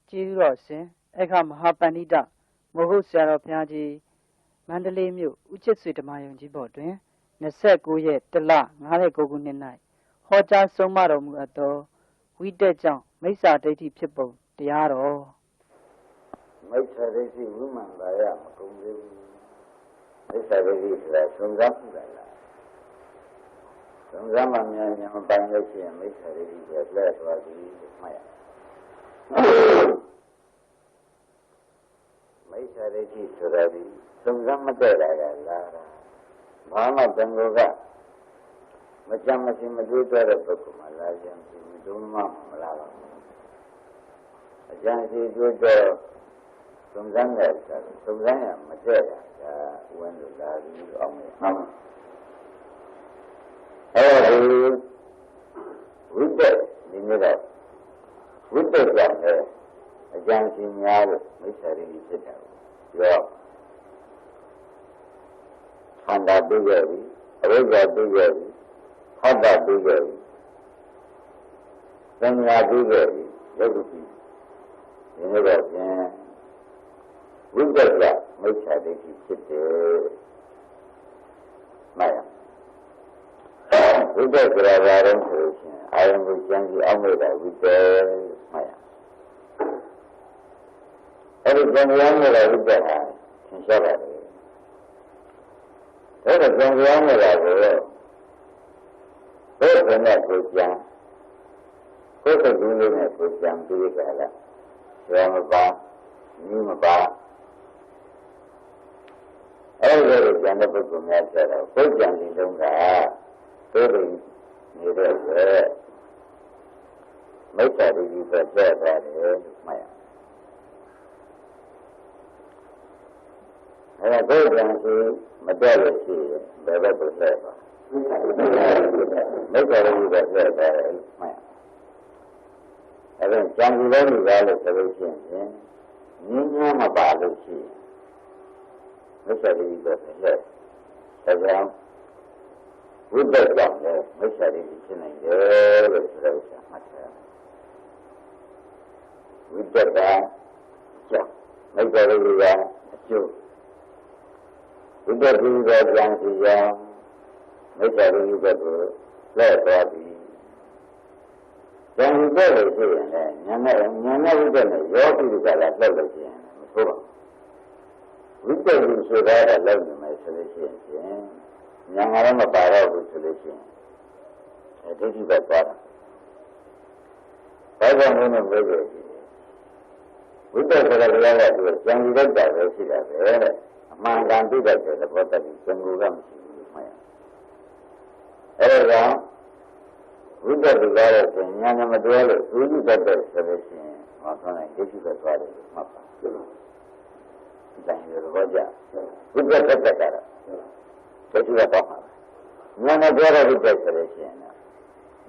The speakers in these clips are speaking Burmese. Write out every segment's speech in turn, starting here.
ကျေးဇူးတော်ရှင်အခမဟာပဏိတမဟုတ်ဆရာတော်ဘုရားကြီးမန္တလေးမြို့ဦးချစ်ဆွေဓမ္မယုံကြီးဘော်တွင်29ရက်တလ59ခုနှစ်၌ဟောကြားဆုံးမတော်မူအပ်သောဝိတက်ကြောင့်မိစ္ဆာဒိဋ္ဌိဖြစ်ပုံတရားတော်မိစ္ဆာဒိဋ္ဌိဝိမှန်ပါရမကုန်သေးဘူးမိစ္ဆာဒိဋ္ဌိဆိုတာသုံးစားမှုလားသုံးစားမှများများမပိုင်လို့ရှိရင်မိစ္ဆာဒိဋ္ဌိကလက်သွားပြီလို့မှတ်ရမိစ္ဆာဒိဋ္ဌိဆိုတာဒီသုံးစားမတည့်တာကလာတာဘာမှတန်ခိုးကမကြမ်းမစင်မတွေးတဲ့ပုဂ္ဂိုလ်မှလာခြင်းမဒုံမှမလာပါဘူးအကျဉ်းစီတွေးတော့သုံးစားတဲ့ဆိုသုံးစားရမတည့်တာဒါဝင်လို့လာပြီးအောင်မယ်ဟုတ်အဲဒီဝိတက်ဒီနေ့တော့ဝိတက်ကြောင့်လည်းအကျဉ်းစီများလို့မိစ္ဆာဒိဋ္ဌိဖြစ်တာပြောခန္ဓာပြီးခဲ့ပြီအဝိဇ္ဇာပြီးခဲ့ပြီဟောတာပြီးခဲ့ပြီသင်ညာပြီးခဲ့ပြီရုပ်တိဒီနေ့တော့ပြန်ဝိတ္တကမိစ္ဆာဒိဋ္ဌိဖြစ်တယ်မှတ်ရဝိတ္တဆိုတာဘာလဲဆိုရင်အာယုံကိုကျမ်းကြည့်အောင်လို့တာဝိတ္တမှတ်ရအဲ့ဒီကျမ်းကြည့်အောင်လို့တာဝိတ္တဟာသင်ရှားပါတယ်အဲ့ဒါကျမ်းကြည့်အောင်လို့တာကိုဘယ်လိုနဲ့ကိုကျမ်းကိုယ်ကဒီလိုနဲ့ကိုကျမ်းပြီးကြလားဆရာမပါညီမပါအဲ့ဒီလိုကျမ်းတဲ့ပုဂ္ဂိုလ်များကြတော့ကိုယ်ကျမ်းဒီလုံးကသို့တယ်နေတဲ့မိစ္ဆာဒိဋ္ဌိပဲကျက်သွားတယ်လို့မှတ်ရအဲ့ဒါကိုယ်ကျမ်းစီမတက်လို့ရှိရင်ဘယ်ဘက်ကိုဆက်ပါမိစ္ဆာဒိဋ္ဌိပဲကျက်သွားတယ်လို့မှတ်ရအဲ့ဒါကျမ်းစီလုံးလူသားလို့ဆိုလို့ရှိရင်ငင်းညမ်းမပါလို့ရှိရင်မိစ္ဆာဒိဋ္ဌိပဲဆက်ဒါကြောင့်ဝိတ္တကြောင့်လည်းမိစ္ဆာဒိဋ္ဌိဖြစ်နိုင်တယ်လို့ဆိုတော့မှတ်ထားဝိတ္တကကြောင့်မိစ္ဆာဒိဋ္ဌိကအကျိုးဝိတ္တတိကကြံစီကြောင့်မိစ္ဆာဒိဋ္ဌိကိုလက်သွားပြီးဉာဏ်ဝိတ္တလို့ဆိုရင်လည်းဉာဏ်နဲ့ဝိတ္တနဲ့ရောပြီးကြတာလှုပ်လို့ရှိရင်မဆိုးပါဘူးဝိတ္တကိုဆိုတာကလည်းလုပ်နေမယ်ဆိုလို့ရှိရင်ဉာဏ်ကလည်းမပါတော့ဘူးဆိုလို့ရှိရင်ဒိဋ္ဌိပဲသွားတာဘာကြောင့်လဲလို့ပြောကြည့်ဝိတ္တဆိုတာကလည်းသူဉာဏ်ကြီးလိုက်တာပဲရှိတာပဲတဲ့အမှန်တန်သိတဲ့သဘောတည်းသင်္ကူကမရှိဘူးမှတ်ရအဲ့ဒါကြောင့်ဝိတ္တကလည်းဉာဏ်နဲ့မတွဲလို့ဝိတ္တတတ်တဲ့ဆိုလို့ရှိရင်ဟောဆိုရင်ဒိဋ္ဌိပဲသွားတယ်လို့မှတ်ပါဒီတိုင်းရတော့ကြဝိတ္တတတ်တာဒိဋ္ဌိကတော့မှာဉာဏ်နဲ့တွဲတဲ့ဝိတ္တဆိုလို့ရှိရင်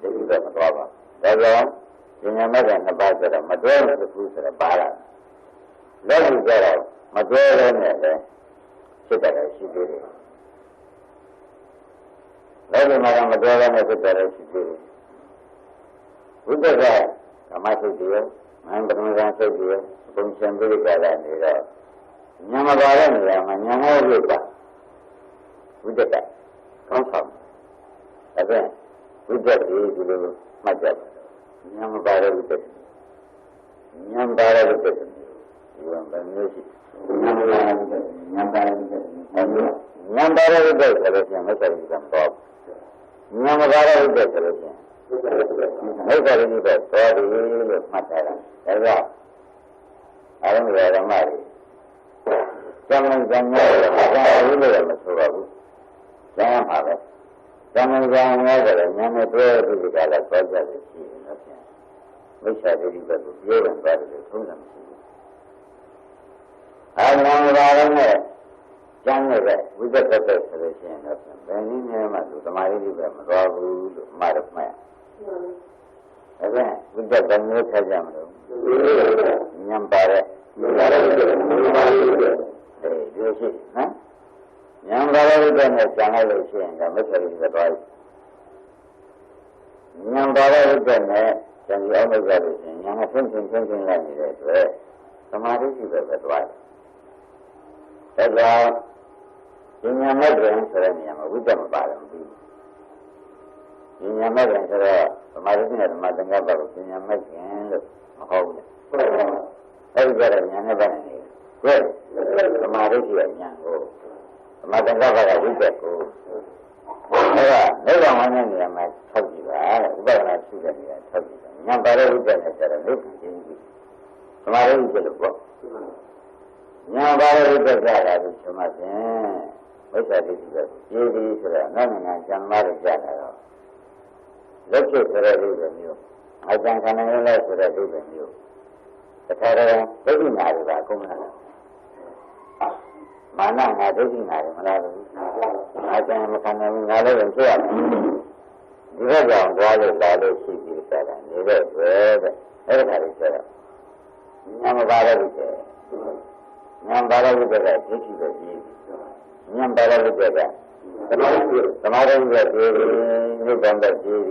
ဒိဋ္ဌိပဲမသွားပါဘူးဒါကြောင့်ဉာဏ်မဲ့ကနှစ်ပါးဆိုတော့မတွဲဘူးဆိုတော့ပါလာလက်ရှိကြတော့မတွဲရနဲ့လည်းဖြစ်တယ်ရှိသေးတယ်လက်ရှိမှာမတွဲရနဲ့ဖြစ်တယ်ရှိသေးတယ်ဝိတ္တကဓမ္မစိတ်တွေမန္တမဂန်စိတ်တွေပုံစံပြီးကြတာနေတော့ဉာဏ်မပါတဲ့နေရာမှာဉာဏ်နဲ့ဝိတ္တဝိတ္တကောင်းဆောင်အဲ့ဒါဝိတ္တဒီလိုမှတ်ကြပါဉာဏ်မပါတဲ့ဝိတ္တဉာဏ်ပါတဲ့ဝိတ္တဒီလိုပဲမျိုးရှိဉာဏ်ပါတဲ့ဝိတ္တဉာဏ်ပါတဲ့ဝိတ္တဉာဏ်ပါတဲ့ဝိတ္တဆိုလို့ရှိရင်မဆက်ဘူးကံတော့ဉာဏ်မပါတဲ့ဝိတ္တဆိုလို့ရှိရင်မိစ္ဆာဒိဋ္ဌိပဲတော်တယ်လို့မှတ်ထားတာဒါကြောင့်အရုံးရဓမ္မတွေကျမ်းစာများတယ်ဘာသာရေးလို့မဆိုပါဘူးကျမ်းမှာပဲကျမ်းစာများတယ်ဉာဏ်နဲ့တွဲပြီးဒီကလာသွားကြတယ်ရှိတယ်လို့ပြန်မိစ္ဆာဒိဋ္ဌိပဲကိုပြောရင်ပါတယ်လို့သုံးတယ်မရှိဘူးအာနန္ဒာရနဲ့ကျမ်းနဲ့ဝိပဿနာဆိုလို့ရှိရင်တော့ဘယ်နည်းနဲ့မှသူသမာဓိပဲမတော်ဘူးလို့မှားတော့မှတ်အဲ့ဒါဝိတ္တကမျိုးထားကြမလို့ဉာဏ်ပါတဲ့ဉာဏ်ပါတဲ့ဝိတ္တဒီရှိနော်ဉာဏ်ပါတဲ့ဝိတ္တနဲ့ကျန်လိုက်လို့ရှိရင်ဒါမစ္ဆရိကသွားပြီဉာဏ်ပါတဲ့ဝိတ္တနဲ့ ကျန်ဒီအောင်လို့ကြလို့ရှင်ညာကဆင်းလိုက်နေတဲ့အတွက်သမာဓိရှိပဲပဲသွားတယ်ဒါကြောင့်ဉာဏ်မဲ့တယ်ဆိုတဲ့နေရာမှာဝိတ္တမပါတော့ဘူးဉာဏ်မဲ့တယ်ဆိုတော့သမာဓိနဲ့ဓမ္မသင်္ကပ္ပကိုဉာဏ်မဲ့ခြင်းလို့မဟုတ်ဘူးအဲဒီကြတဲ့ဉာဏ်နဲ့ပဲနေတယ်သမာဓိရှိတဲ့ဉာဏ်ကိုဓမ္မသင်္ကပ္ပကဝိတ္တကိုအဲဒါနိဗ္ဗာန်ဝင်တဲ့နေရာမှာထောက်ကြည့်ပါဥပဒနာရှိတဲ့နေရာထောက်ကြည့်ပါဉာဏ်ပါတဲ့ဝိတ္တနဲ့ဆိုတော့နိဗ္ဗာန်ချင်းကြီးသမာဓိရှိလို့ပေါ့ဉာဏ်ပါတဲ့ဝိတ္တကြတာလို့ဆိုမှဖြင့်ဝိသတိတိပဲကျေးပြီးဆိုတော့နောက်နိုင်ငံကျမ်းမာတွေကြတာတော့လက်ကျဆိုတဲ့လူတွေမျိုးအကျံခန္ဓာနဲ့လဲဆိုတဲ့လူတွေမျိုးတခါတည်းဒိဋ္ဌိနာတွေပါကုန်လာတယ်မာနငါဒိဋ္ဌိနာတွေမလားဘူးအကျံမခန္ဓာဘူးငါလည်းရင်ဖြစ်ရတယ်ဒီဘက်ကြောင့်သွားလို့လာလို့ရှိပြီးကြတာနေတဲ့တွေ့တဲ့အဲ့ဒါတွေဆိုတော့ဉာဏ်မပါတဲ့လူတွေဉာဏ်ပါတဲ့လူတွေကဒိဋ္ဌိပဲကြီးဉာဏ်ပါတဲ့လူတွေကသမာဓိပဲကြီးနိဗ္ဗာန်ပဲကြီး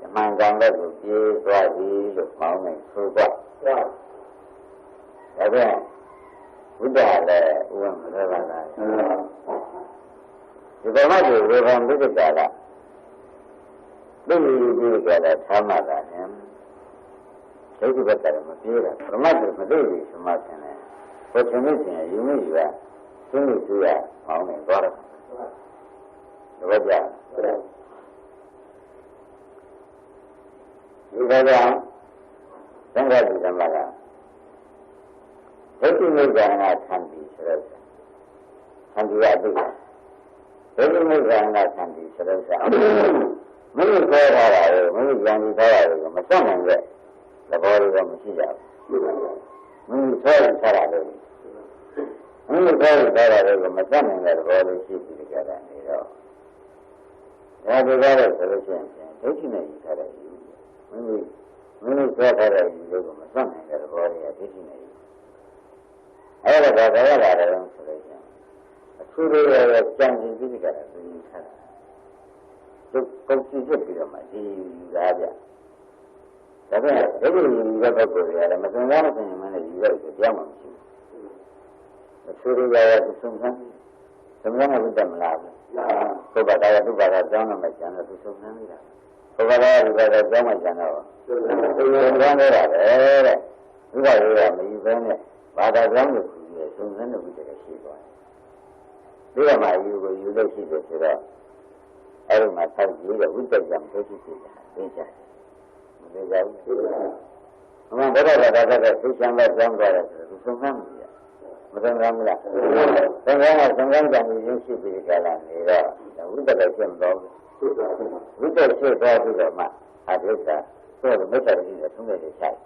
အမှန်ကန်တဲ့ကိုကြီးသွားပြီလို့ပေါင်းနေဆိုတော့ဒါပြန်ဝိတ္တလည်းဥပမာလည်းပါလားဒီဘဝကိုဝေဘာဝိတ္တတာကလူလူကြီးကြတဲ့သာမတာနဲ့ဒိဋ္ဌိဘက်ကလည်းမပြေးတာပရမတ်ကိုမသိဘူးသမာသင်တယ်ဘုရားမြတ်ရှင်ယူမိယူကသင်လို့တွေ့ရအောင်နေသွားတယ်ဒီဘက်ကဒီဘက်ကသံဃာ့ဓမ္မကဒိဋ္ဌိမိစ္ဆာနာသံတိဆိုတော့သံတိရအတုဒိဋ္ဌိမိစ္ဆာနာသံတိဆိုတော့မင်းပြောထားတာလေမင်းကြံပြီးထားတာလေမစွန့်နိုင်တဲ့သဘောတွေကမရှိကြဘူးမင်းဆွဲထားတာလေမင်းဆွဲထားတာလေမစွန့်နိုင်တဲ့သဘောလေးရှိပြီးကြတာနေတော့ဒါတွေကတော့ဆိုလို့ရှိရင်ဒိဋ္ဌိနဲ့ယူထားတဲ့ယူမင်းဆွဲထားတဲ့ယူလို့မစွန့်နိုင်တဲ့သဘောတွေကဒိဋ္ဌိနဲ့ယူအဲ့ဒါကဘာရလာတယ်ဆိုလို့ရှိရင်အထူးလေးရဲ့ကြံစည်ပြီးကြတာသူယူထားတာသူပုံကြည့်ဖြစ်ပြီးတော့မှဒီယူသားကြဒါပေမဲ့ဒိဋ္ဌိယူတဲ့ပုဂ္ဂိုလ်တွေကလည်းမသင်္ကားမသင်မှလည်းယူရတဲ့ကြောင်းမှမရှိဘူးအထူးလေးရဲ့သူဆုံးခံသမဏဝိတ္တမလားဘူးဘုရားတရားဒုက္ခသာကြောင်းတော့မှကျန်တော့သူဆုံးခံနေတာဘုရားတရားဒုက္ခသာကြောင်းမှကျန်တော့သူဆုံးခံနေတာပဲတဲ့ဒုက္ခတွေကမယူဘဲနဲ့ဘာသာကြောင်းကိုဆုံးခံတဲ့ဝိတ္တကရှိသွားတယ်ဒီကမှယူကိုယူလို့ရှိတယ်ဆိုတော့အဲ့ဒီမှာဆောက်ကြည့်တဲ့ဝိတ္တကြောင့်ဒိဋ္ဌိဖြစ်တာသိကြတယ်မသိကြဘူးအမှန်ဘုရားကသိချမ်းတဲ့ကြောင်းသွားတယ်ဆိုသူဆုံးခံနေတယ်မဆုံးခံဘူးလားဆုံးခံကဆုံးခံကြံရင်းရှိပြီးကြလာနေတော့ဝိတ္တလည်းဖြစ်မတော့ဘူးဝိတ္တဖြစ်သွားပြီးတော့မှအဒိဋ္ဌာဆိုတော့မိစ္ဆာတိနဲ့သုံးတဲ့ဆိုင်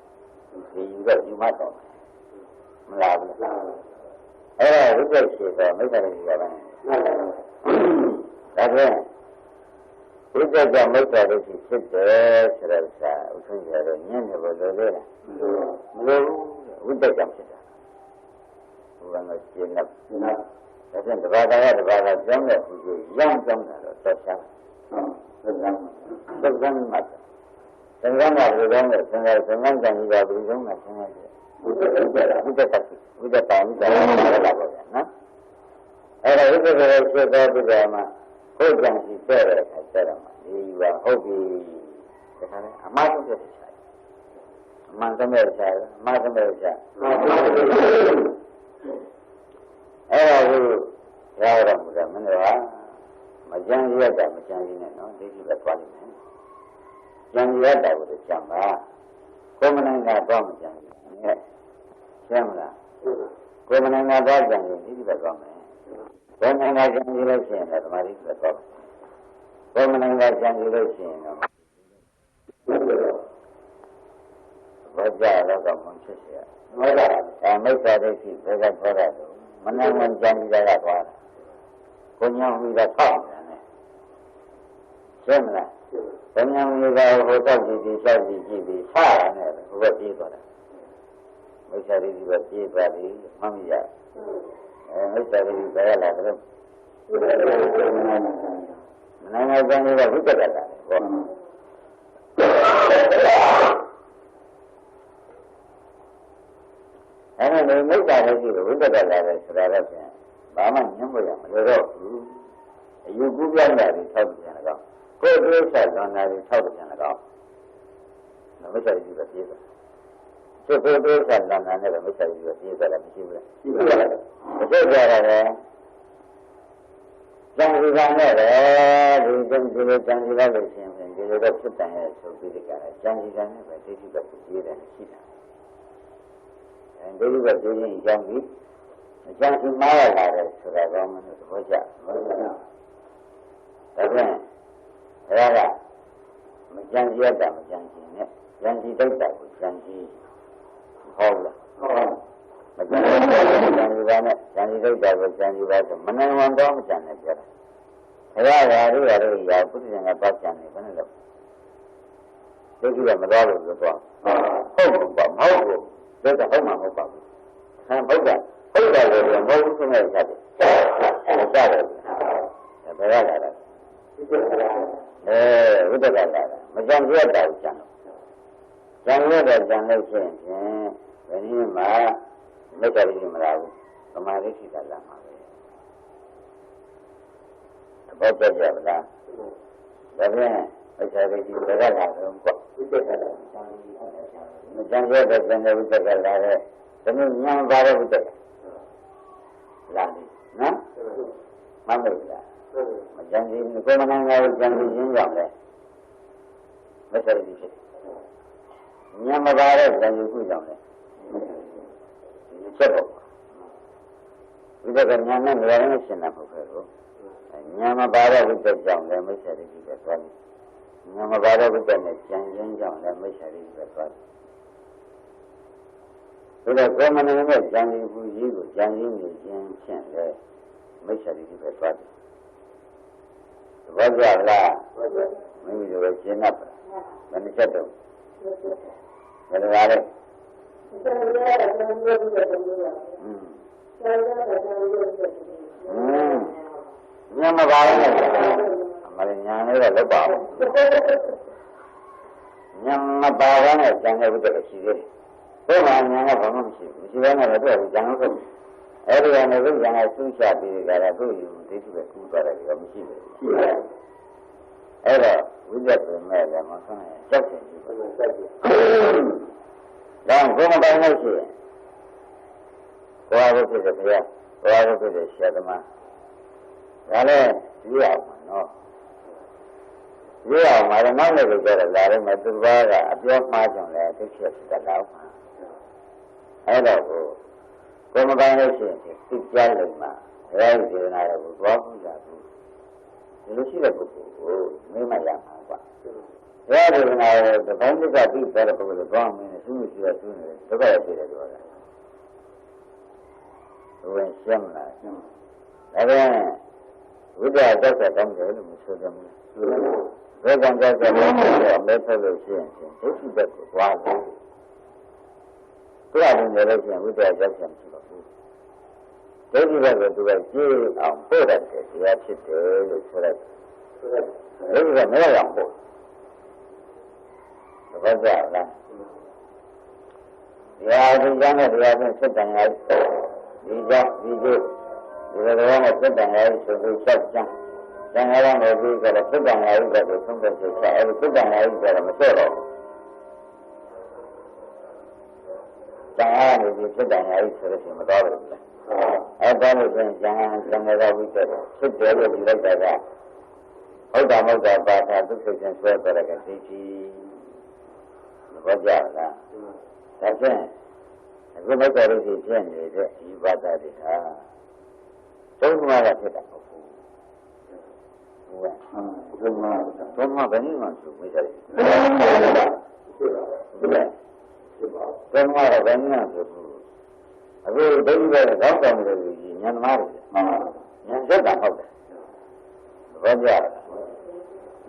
ဒီယူတော့ယူမှတော့မလားဘူးအဲ့ဒါဝိတ္တဖြစ်တော့မိစ္ဆာတိကလည်းဒါပြန်ဝိတ္တကမိစ္ဆာတိဖြစ်တယ်ဆိုတော့ဥထုံးရတော့ညံ့နေလို့လေလားမလို့ဝိတ္တကဖြစ်တာဘုရားကရှင်းနေဒါပြန်တဘာသာကြောင်းတဲ့သူကိုရမ်းကြောင်းတာတော့သက်သာသက်သာမှတ်သံဃာကဘယ်လိုလဲသံဃာကံကြီးကဘယ်လိုလဲသံဃာဝိတ္တပါမိတာလာပါဗျာနော်အဲ့ဒါဝိတ္တကိုဖြစ်တော့ပြီးတော့မှကိုယ်ကြံစီတဲ့အခါကျတော့မှဒီကဟုတ်ပြီဒါကလည်းအမှားဆုံးဖြစ်တယ်အမှန်တမဲ့ဆိုင်အမှားတမဲ့ဆိုင်အဲ့ဒါကိုရရမှာမင်းတို့ကမကြံရတာမကြံရင်းနဲ့နော်ဒီလိုပဲသွားလိမ့်မယ်ကြံရတာကိုကြံပါကိုယ်မနိုင်တာတော့မကြံဘူးဟဲ့ရှင်းမလားကိုယ်မနိုင်တာတော့ကြံရင်ဒီလိုပဲသွားမယ်ကိုယ်နိုင်တာကြံရလို့ရှိရင်လည်းဓမ္မရိပဲသွားကိုယ်မနိုင်တာကြံရလို့ရှိရင်တော့ဘာကြတော့ကမှဖြစ်เสียဟုတ်လားမိစ္ဆာဒိဋ္ဌိဘယ်ကသွားတာလဲမနိုင်မှကြံရတာသွားတာကိုညာဝိကထောက်တယ်နဲ့ရှင်းမလားကိုညာဝိကဟိုတောက်ကြည့်ပြီးဆောက်ကြည့်ပြီးဆရာနဲ့ဟိုဘက်ပြေးသွားတာမိစ္ဆာဒိဋ္ဌိပဲပြေးသွားပြီမှမရမိစ္ဆာဒိဋ္ဌိပဲလာတယ်မနိုင်မှကြံရတာဝိတ္တကတာဟော အဲ့ဒါလည်းမိစ္ဆာလည်းရှိလို့ဝိတ္တကလာတယ်ဆိုတာတော့ဖြင့်ဘာမှညှင်းဖို့ရမလိုတော့ဘူးအယူကူးပြောင်းတာတွေထောက်ပြန်တော့ကိုယ်တွေးဆက်လွန်တာတွေထောက်ပြန်တော့မိစ္ဆာကြီးပဲပြေးသွားသူကိုယ်တွေးဆက်လွန်တာနဲ့မိစ္ဆာကြီးပဲပြေးသွားတယ်မရှိဘူးလားရှိပါလားမရှိကြရတယ်ကျန်စီကနဲ့ပဲဒီကျန်စီလိုကျန်စီလိုက်လို့ရှိရင်ဒီလိုတော့ဖြစ်တယ်ဆိုပြီးဒီကရကျန်စီကနဲ့ပဲဒိဋ္ဌိကပြေးတယ်ရှိတာဒိဋ္ဌိကပြေးရင်ကျန်စီကျန်စီမှားရလာတယ်ဆိုတာကောမလို့သဘောကျမဟုတ်လားဒါပြန်ဒါကမကျန်စီရတာမကျန်စီနဲ့ကျန်စီတိတ်တာကိုကျန်စီဟုတ်လားဟုတ်မကျန်စီကနဲ့ကျန်စီတိတ်တာကိုကျန်စီပါဆိုမနိုင်ဝန်တော့မကျန်နဲ့ပြောတာဘုရားရာတို့ရာတို့ရာပုရိသင်ကပတ်ကျန်နေဘယ်နဲ့လို့ဒိဋ္ဌိကမတော်လို့ဆိုတော့ဟုတ်ပါမဟုတ်ဘူးဒါကဟုတ်မှာမဟုတ်ပါဘူးဆံဘုရားလို့ပြောမဟုတ်ဘူးဆိုနေကြတယ်ဟုတ်တယ်ဘယ်ရလာလဲဝိတ္တကလာတာမကြံရတာကိုကြံလို့ကြံရတဲ့ကြံလို့ရှိရင်ဘယ်နည်းမှမိစ္ဆာရိမလာဘူးသမာဓိရှိတာလာမှာပဲဘောပြကြပါလားဒါပြန်မိစ္ဆာရိဘယ်ကလာတော့ကွဝိတ္တကလာမကြံရတဲ့ကြံတဲ့ဝိတ္တကလာတဲ့ဒါမျိုးညံပါတဲ့ဝိတ္တလာပြီနော်မှန်လို့လားမကြံစီကိုမနိုင်ဘူးကြံစီရင်းကြောင့်လေမဆက်ရည်ဖြစ်ညံမပါတဲ့ကြံစီခုကြောင့်လေဒီချက်ပေါ့ဝိတ္တကညံနဲ့နေရာနဲ့ရှင်းတာမဟုတ်ခဲ့ဘူးညံမပါတဲ့ဝိတ္တကြောင့်လည်းမိစ္ဆာရိပဲသွားတယ်ညံမပါတဲ့ဝိတ္တနဲ့ကြံရင်းကြောင့်လည်းမိစ္ဆာရိပဲသွားတယ်ဒါကကိုမနိုင်တဲ့ကြံစီခုကြီးကိုကြံရင်းနေခြင်းဖြင့်လေမိစ္ဆာရိပဲသွားတယ်ဘောကြလားမိမိတို့ရှင်း납ပါဘယ်နှချက်တော့ဘယ်လိုပါလဲညမပါနဲ့အမလည်းညာလေးတော့လောက်ပါဘူးညမပါနဲ့ကျန်တဲ့ဘုဒ္ဓရှိသေးတယ်ဘုရားညာကဘာမှမရှိဘူးမရှိဘဲနဲ့တော့သူကကျန်လို့ဆိုအဲ့ဒီကနေဘုရားကဆူးချပြီးကြတာသူ့ယူဒိဋ္ဌိပဲကူးသွားတယ်ကမရှိဘူးရှိတယ်အဲ့တော့ဝိဇ္ဇာပြန်မဲ့လည်းမဆုံးရင်ကြောက်တယ်ဒီလိုကြောက်တယ်ဒါဘုံမပိုင်းလို့ရှိရင်ဘုရားဘုဖြစ်တဲ့ဘုရားဘုရားဘုဖြစ်တဲ့ဆရာသမားဒါလည်းကြည့်ရအောင်နော်ကြည့်ရအောင်မှာတော့နောက်လည်းကြတော့လာတယ်မဲ့သူဘာကအပြောမှားကြောင့်လည်းသိချက်ဖြစ်တတ်တော့မှာအဲ့တော့ဘုံမပိုင်းလို့ရှိရင်သိကြလို့မှာဘုရားဒီနာရကိုသွားပူကြဘူးဒီလိုရှိတဲ့ပုဂ္ဂိုလ်ကိုမင်းမရမှာကွာဘုရားဒီနာရတပိုင်းတစ်ကပြီးတဲ့ပုဂ္ဂိုလ်ကိုသွားမင်းနဲ့သူ့ရှိရသူ့နေဒုက္ခရဖြစ်တယ်ပြောတာဘယ်ရှင်းလားဒါပြန်ဝိဒ္ဓသစ္စာကောင်းတယ်လို့မဆိုကြဘူးဘယ်ကံကြတဲ့ဘုရားမဲဖက်လို့ရှိရင်ဒုက္ခိတကိုသွားတယ်သူကလည်းလည်းရှိရင်ဝိဒ္ဓသစ္စာမရှိပါဘူးဒုက္ခိတကိုသူကကြည့်အောင်ပို့တတ်တယ်တရားဖြစ်တယ်လို့ဆိုလိုက်ဒုက္ခိတမရအောင်ပို့သဘောကျလားတရားဒီကံနဲ့တရားဖြင့်စိတ်တန်ရာဒီကြောင့်ဒီကျိုးဒီလိုနဲ့စိတ်တန်ရာဆိုပြီးချက်ချမ်းတန်ရာနဲ့ပြီးကြတော့စိတ်တန်ရာကိုသုံးသက်ချက်ချအဲဒီစိတ်တန်ရာကိုတော့မဆွတော့ဘူးတန်ရာနဲ့ပြီးစိတ်တန်ရာဆိုလို့ရှိရင်မတော်ဘူးလားအဲ့ဒါလို့ဆိုရင်ကျန်တဲ့ဝိတ္တဖြစ်တယ်လို့ဒီလိုက်တာကဟုတ်တာမဟုတ်တာပါတာသူစိတ်ချင်းဆွဲသွားတဲ့ကသိချီဘောကြလားဒါဖြင့်အခုမိစ္ဆာရိရှိဖြစ်နေတဲ့ဒီဘာသာတွေဟာသုံးမှားတာဖြစ်တာမဟုတ်ဘူးဟုတ်ကဲ့သုံးမှားဘယ်နည်းမှဆိုမိစ္ဆာရိဟုတ်ကဲ့သုံးမှားတော့ဘယ်နည်းမှဆိုဘူးအခုဒိဋ္ဌိပဲကောင်းတယ်လို့ကြီးဉာဏ်သမားတွေဉာဏ်သက်တာဟုတ်တယ်ဘောကြ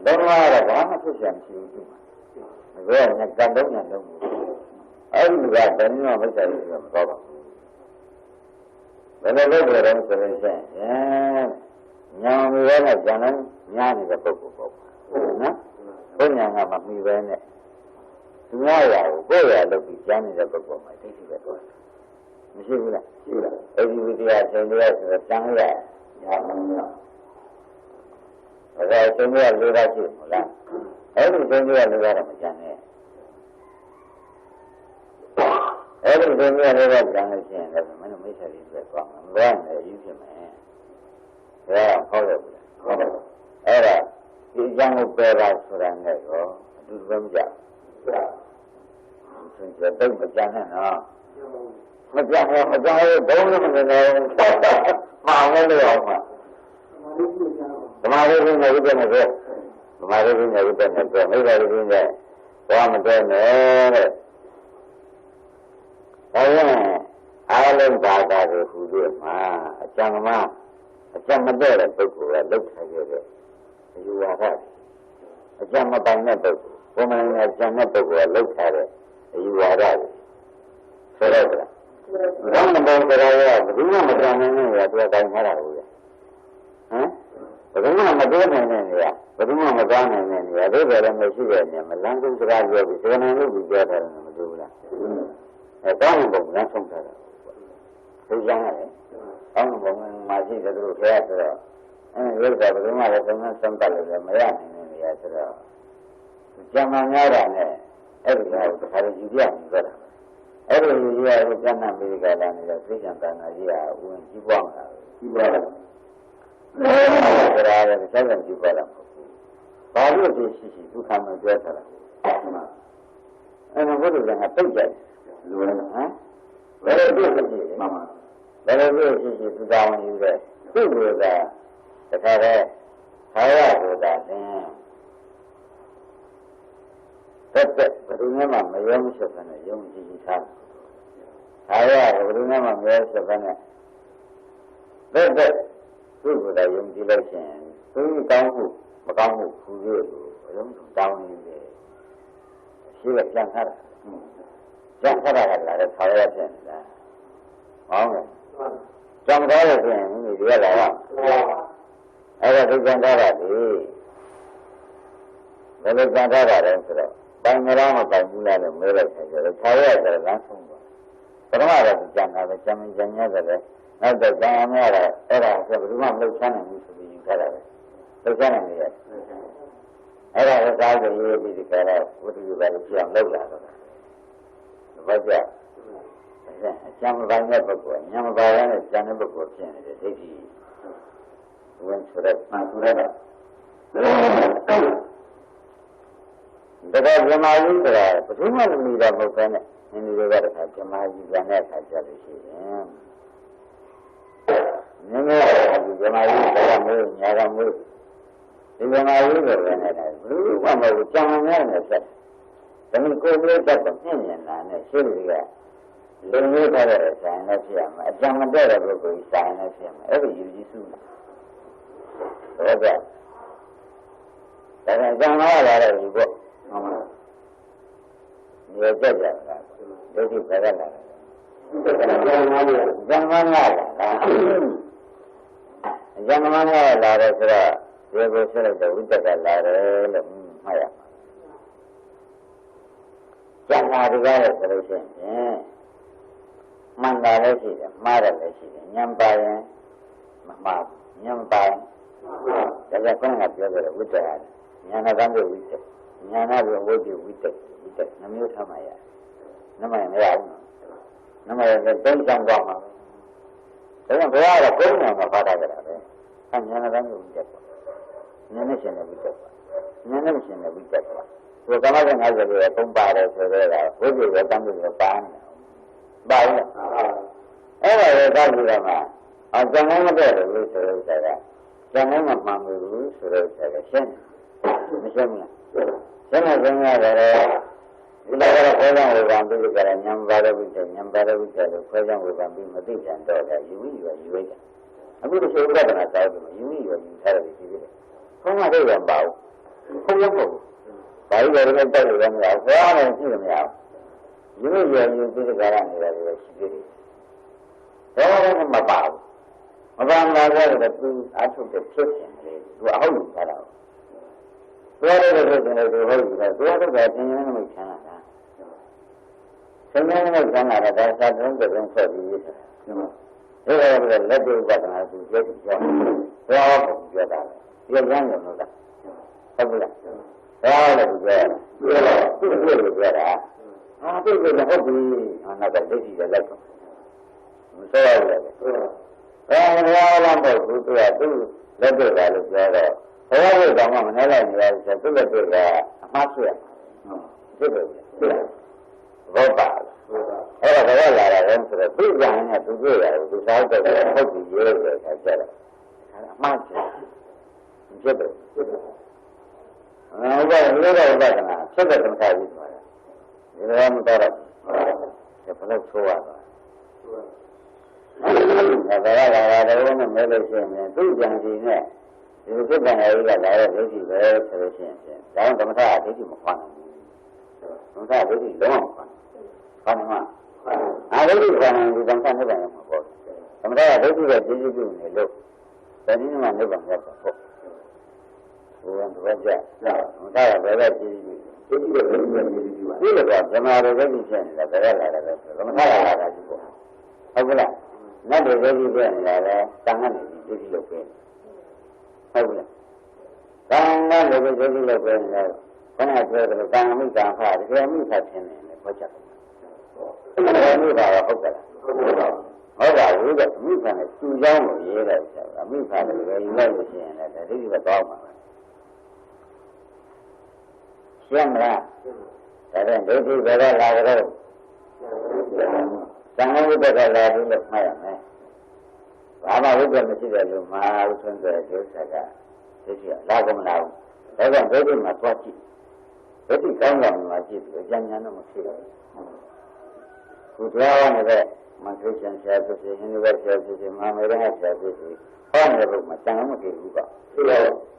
သုံးမှားတော့ဘာမှဖြစ်ချင်မရှိဘူးဒီမှာဘယ်နဲ့ကံလုံးနဲ့လုံးအဲ့ဒီကဘယ်နည်းမှမိစ္ဆာရိကမတော်ပါဘူးဘယ်လိုလုပ်ကြတယ်ဆိုရင်ညာမီပဲနဲ့ဉာဏ်နဲ့ညာနေတဲ့ပုဂ္ဂိုလ်ပေါ့နော်ဘုညာကမမီပဲနဲ့သူများရာကိုကိုယ့်ရာလုပ်ပြီးဉာဏ်နေတဲ့ပုဂ္ဂိုလ်မှာသိသိပဲတော့ မရှိဘူးလားရှိလားအဲ့ဒီဝိတရားသင်တရားဆိုတော့ကျန်ရရမှာမလားဒါကသင်တရား၄ပါးရှိမလားအဲ့ဒီသင်တရား၄ပါးတော့မကျန်နဲ့အဲ့ဒီသင်တရား၄ပါးကျန်လို့ရှိရင်လည်းမင်းတို့မိစ္ဆာလေးပဲသွားမှာမလွမ်းလည်းယူဖြစ်မယ်ဒါကဟောရဘူးလားဟုတ်တယ်အဲ့ဒါဒီအကြောင်းကိုပယ်ပါဆိုတာနဲ့တော့အတူတူပဲမကြဘူးဆိုတော့တိတ်မကြမ်းနဲ့နော်မကြမ်းဘူးဘုံလို့မနေတော့မှောင်လို့ရအောင်မှာဓမ္မလေးကြီးနဲ့ဥပ္ပနဲ့ဆိုဓမ္မလေးကြီးနဲ့ဥပ္ပနဲ့ဆိုမိဘလေးကြီးနဲ့ဘာမတွဲနဲ့တဲ့ဒါရင်အားလုံးဘာသာတွေဟူပြီးမှာအကျံမတည့်တဲ့ပုဂ္ဂိုလ်ကလောက်ထားခဲ့တဲ့အယူဝါဒအကျံမပိုင်တဲ့ပုဂ္ဂိုလ်ဘုံမနဲ့ကျန်တဲ့ပုဂ္ဂိုလ်ကလောက်ထားတဲ့အယူဝါဒတွေဆိုတော့ဘာမှမပေါ်ကြရဘယ်သူမှမကြံနိုင်နဲ့ရတဲ့တိုင်းထားတာဘူးလေဟမ်ဘယ်သူမှမတွဲနိုင်တဲ့နေရာဘယ်သူမှမသွားနိုင်တဲ့နေရာဒါပဲလည်းမရှိတဲ့နေရာမလန်းကုန်းစကားပြောပြီးစကားနိုင်လို့ပြီးပြောတာလည်းမတွေ့ဘူးလားအဲတောင်းဘုံလမ်းဆုံးထားတာသိကြရတယ်တောင်းဘုံမှာရှိတဲ့သူတို့ခဲဆိုတော့ရုပ်ကဘယ်သူမှလည်းသုံးသပ်လို့လည်းမရနိုင်တဲ့နေရာဆိုတော့ကျန်မှများတာနဲ့အဲ့ဒီကောင်တစ်ခါတည်းယူပြနေကြတာအဲ့ဒီယူရကိုကျန်တဲ့မိဂါလာနေတဲ့သိဉာဏ်တဏ္ဍာကြီးဟာဝင်ကြီးပွားမှာကြီးပွားတယ်ဒါလည်းသိဉာဏ်ကြီးပွားတာမဟုတ်ဘူးဘာလို့ဒီရှိဒုက္ခမပြောထားတာအဲ့ဒါဘုရားကတိတ်ကြတယ်လူရဟမ်ဘယ်လိုဖြစ်ရှိလဲမှန်ပါဘယ်လိုဖြစ်ရှိသူတော်ဝင်ယူတဲ့သူ့လိုကတခါတည်းခါရဆိုတာသင်သက်ဘယ်သူမှမယုံချက်ပဲနဲ့ယုံကြည်ကြည်ထားခါရဘယ်သူမှမယုံချက်ပဲနဲ့သက်သူ့ကိုယ်တိုင်ယုံကြည်လို့ရှိရင်သူကောင်းမှုမကောင်းမှုဖူးရလို့ယုံတောင်းနေတယ်ရှိရပြန်ထားတာကြံခါရတာလည်းခါရဖြစ်နေတာဟောင်းတယ်ကြံထားလို့ရှိရင်ဒီရလာတာအဲ့ဒါဒီကြံထားတာဒီဘယ်လိုကြံထားတာလဲဆိုတော့ပိုင်မလားမပိုင်ဘူးလားလို့မေးလိုက်တယ်ဆိုတော့ခါရတယ်လမ်းဆုံးသွားပထမတော့ကြံတာပဲကြံရတယ်နောက်တော့ကြံရများတာအဲ့ဒါဆိုဘယ်သူမှမလုပ်ချမ်းနိုင်ဘူးဆိုပြီးယူထားတာပဲလုပ်ချမ်းနိုင်တယ်အဲ့ဒါကိုသားကိုရေးပြီးဒီကရဝတ္ထုကလည်းပြောင်းလောက်လာတော့ဘာကြအကျမ်းပိုင်းတဲ့ပုဂ္ဂိုလ်ညမပါရတဲ့ကျမ်းတဲ့ပုဂ္ဂိုလ်ဖြစ်နေတယ်ဒိဋ္ဌိဝင်ဆိုတဲ့မှန်ဆိုတဲ့ဒါကဇမာယီဆိုတာဘယ်သူမှမမီတာမဟုတ်ဘဲနဲ့နည်းနည်းတွေကတခါဇမာယီကနဲ့အခါကြလို့ရှိရင်နည်းနည်းဇမာယီကမျိုးညာကမျိုးဒီဇမာယီဆိုတဲ့နဲ့ဘယ်သူမှမဟုတ်ကြံနေတယ်ဆက်ဒါမျိုးကိုယ်လေးတက်တော့ပြင်းနေတာနဲ့ရှိတွေကလူမျိုးထားတဲ့ဆိုင်နဲ့ဖြစ်ရမှာအကြံမတည့်တဲ့ပုဂ္ဂိုလ်ဆိုင်နဲ့ဖြစ်မှာအဲ့ဒီယူကြည်စုဟုတ်ကဲ့ဒါကကြံလာတဲ့ဒီပေါ့မှန်ပါမြေကြက်ကြတာဒိဋ္ဌိပဲကလာဇံမနာလာဇံမနာလာတယ်ဆိုတော့ဒီကိုဆက်လိုက်တော့ဝိတ္တကလာတယ်လို့မှတ်ရမှာဇံနာဒီကားလို့ဆိုလို့ရှိရင်မှန်တာလည်းရှိတယ်မှားတယ်လည်းရှိတယ်ဉာဏ်ပါရင်မမှားဉာဏ်ပါရင်ဒါကြောင့်ခေါင်းကပြောကြတယ်ဝိတ္တရတယ်ဉာဏ်ကံကိုဝိတ္တဉာဏ်ကဝိတ္တဝိတ္တနှမျိုးထားမှရနှမရမရဘူးနှမရလည်းသုံးချောင်းသွားမှာပဲဒါကြောင့်ဘုရားကကိုယ်ဉာဏ်မှာဖားထားကြတာပဲဉာဏ်ကံကိုဝိတ္တဉာဏ်နဲ့ရှင်တဲ့ဝိတ္တဉာဏ်နဲ့ရှင်တဲ့ဝိတ္တဒီကမ္ဘာက50ရဲ့သုံးပါတယ်ဆိုတော့ဝိတ္တရဲ့တန်ဖိုးကိုပါနေတာပါဘူးအဲ့ဒါကိုတောက်ပြီးတော့မှအကျဉ်းမတဲ့လို့ဆိုလို့ဆိုတာကျန်နိုင်မှမှန်ဘူးဆိုလို့ဆိုတာရှင်းမရှင်းဘူးလားရှင်းနေရတယ်ဒီလိုကတော့ခေါင်းဆောင်ဝေဖန်ပြီးကြတယ်ညံပါရဝိတ္တညံပါရဝိတ္တလို့ခေါင်းဆောင်ဝေဖန်ပြီးမသိပြန်တော့တယ်ယူမိယူဝိတ္တအခုဒီလိုပြဿနာတောက်တယ်ယူမိယူထားတယ်ရှိသေးတယ်ခေါင်းကတော့မပါဘူးခေါင်းရောက်ဘူးဘာလို့လဲတော့တိုက်လို့လည်းမရဘူးခေါင်းလည်းရှိတယ်မရဘူးယူမိယူပြီးကြရနေတာလည်းရှိသေးတယ်ဒါလည်းမပါဘူးမပါလာကြတဲ့သူအထုတ်တဲ့ဖြစ်ခြင်းလေသူအဟုတ်ယူထားတာသူရတဲ့ဖြစ်ခြင်းလေသူဟုတ်ယူထားသူရတဲ့ကသင်္ကြန်နဲ့ချမ်းသာတာ Thế nên nó chẳng là ta sao đúng được không phải gì hết. Thế là bây giờ lấy đi bắt là tôi chết cho. Đó cũng chưa ta. Chưa dám được nữa. Không được. Đó là tôi chưa đã. Tôi là không gì. Nó cần cái gì để lấy không. Sao vậy? Đó làm bộ tôi là tôi lấy đi là được rồi. Thế là bây giờ mà nói là như vậy sẽ tôi lấy đi là mát xuyên. Thế được. Vô bà. Thế là cái đó là em sẽ biết rằng là tôi biết là tôi sao tôi không bị dễ rồi phải chết rồi. Mát xuyên. Chết được. Bây giờ như thế là chết được trong thay gì mà. Như thế là đó là sẽ phải lấy xua rồi. Cái đó là đâu nó mới lấy xuyên. Tôi chẳng gì nè. Thì cái này là cái gì về thời xuyên. Đó là chúng ta thấy gì một khoản. Chúng ta thấy gì đúng không? Khoản không? Cái gì khoản thì chúng ta thấy bằng một khoản. Chúng ta thấy gì về cái gì này luôn. Cái gì mà nó bằng một khoản. Chúng ta là cái gì? Cái gì là chúng ta thấy cái gì là cái là chúng ta là cái gì? Không phải là nó được cái gì là tăng cái gì được cái. Không phải. Tăng nó được cái gì được cái là cái này là tăng mới tăng phải cái mới phải thế này có chắc. Cái mới vào không phải. Ở vào cái mới phải là chú giáo một gì là mới phải là cái này là cái gì là cao mà. Xem ra cái này cái gì về là cái đâu. Tăng nó cái là cái được hay này. Ama bây giờ mình chỉ để dùng mà uống về cái sao cả. Thế thì là cũng nào. Thế còn cái gì mà toa chi. Thế thì cái lòng mà chỉ được dân nhân nó một thứ. Cụ thể này vậy, mà Christian sẽ tôi sẽ University sẽ mà mấy cái sẽ tôi sẽ con này mà chẳng có cái gì cả.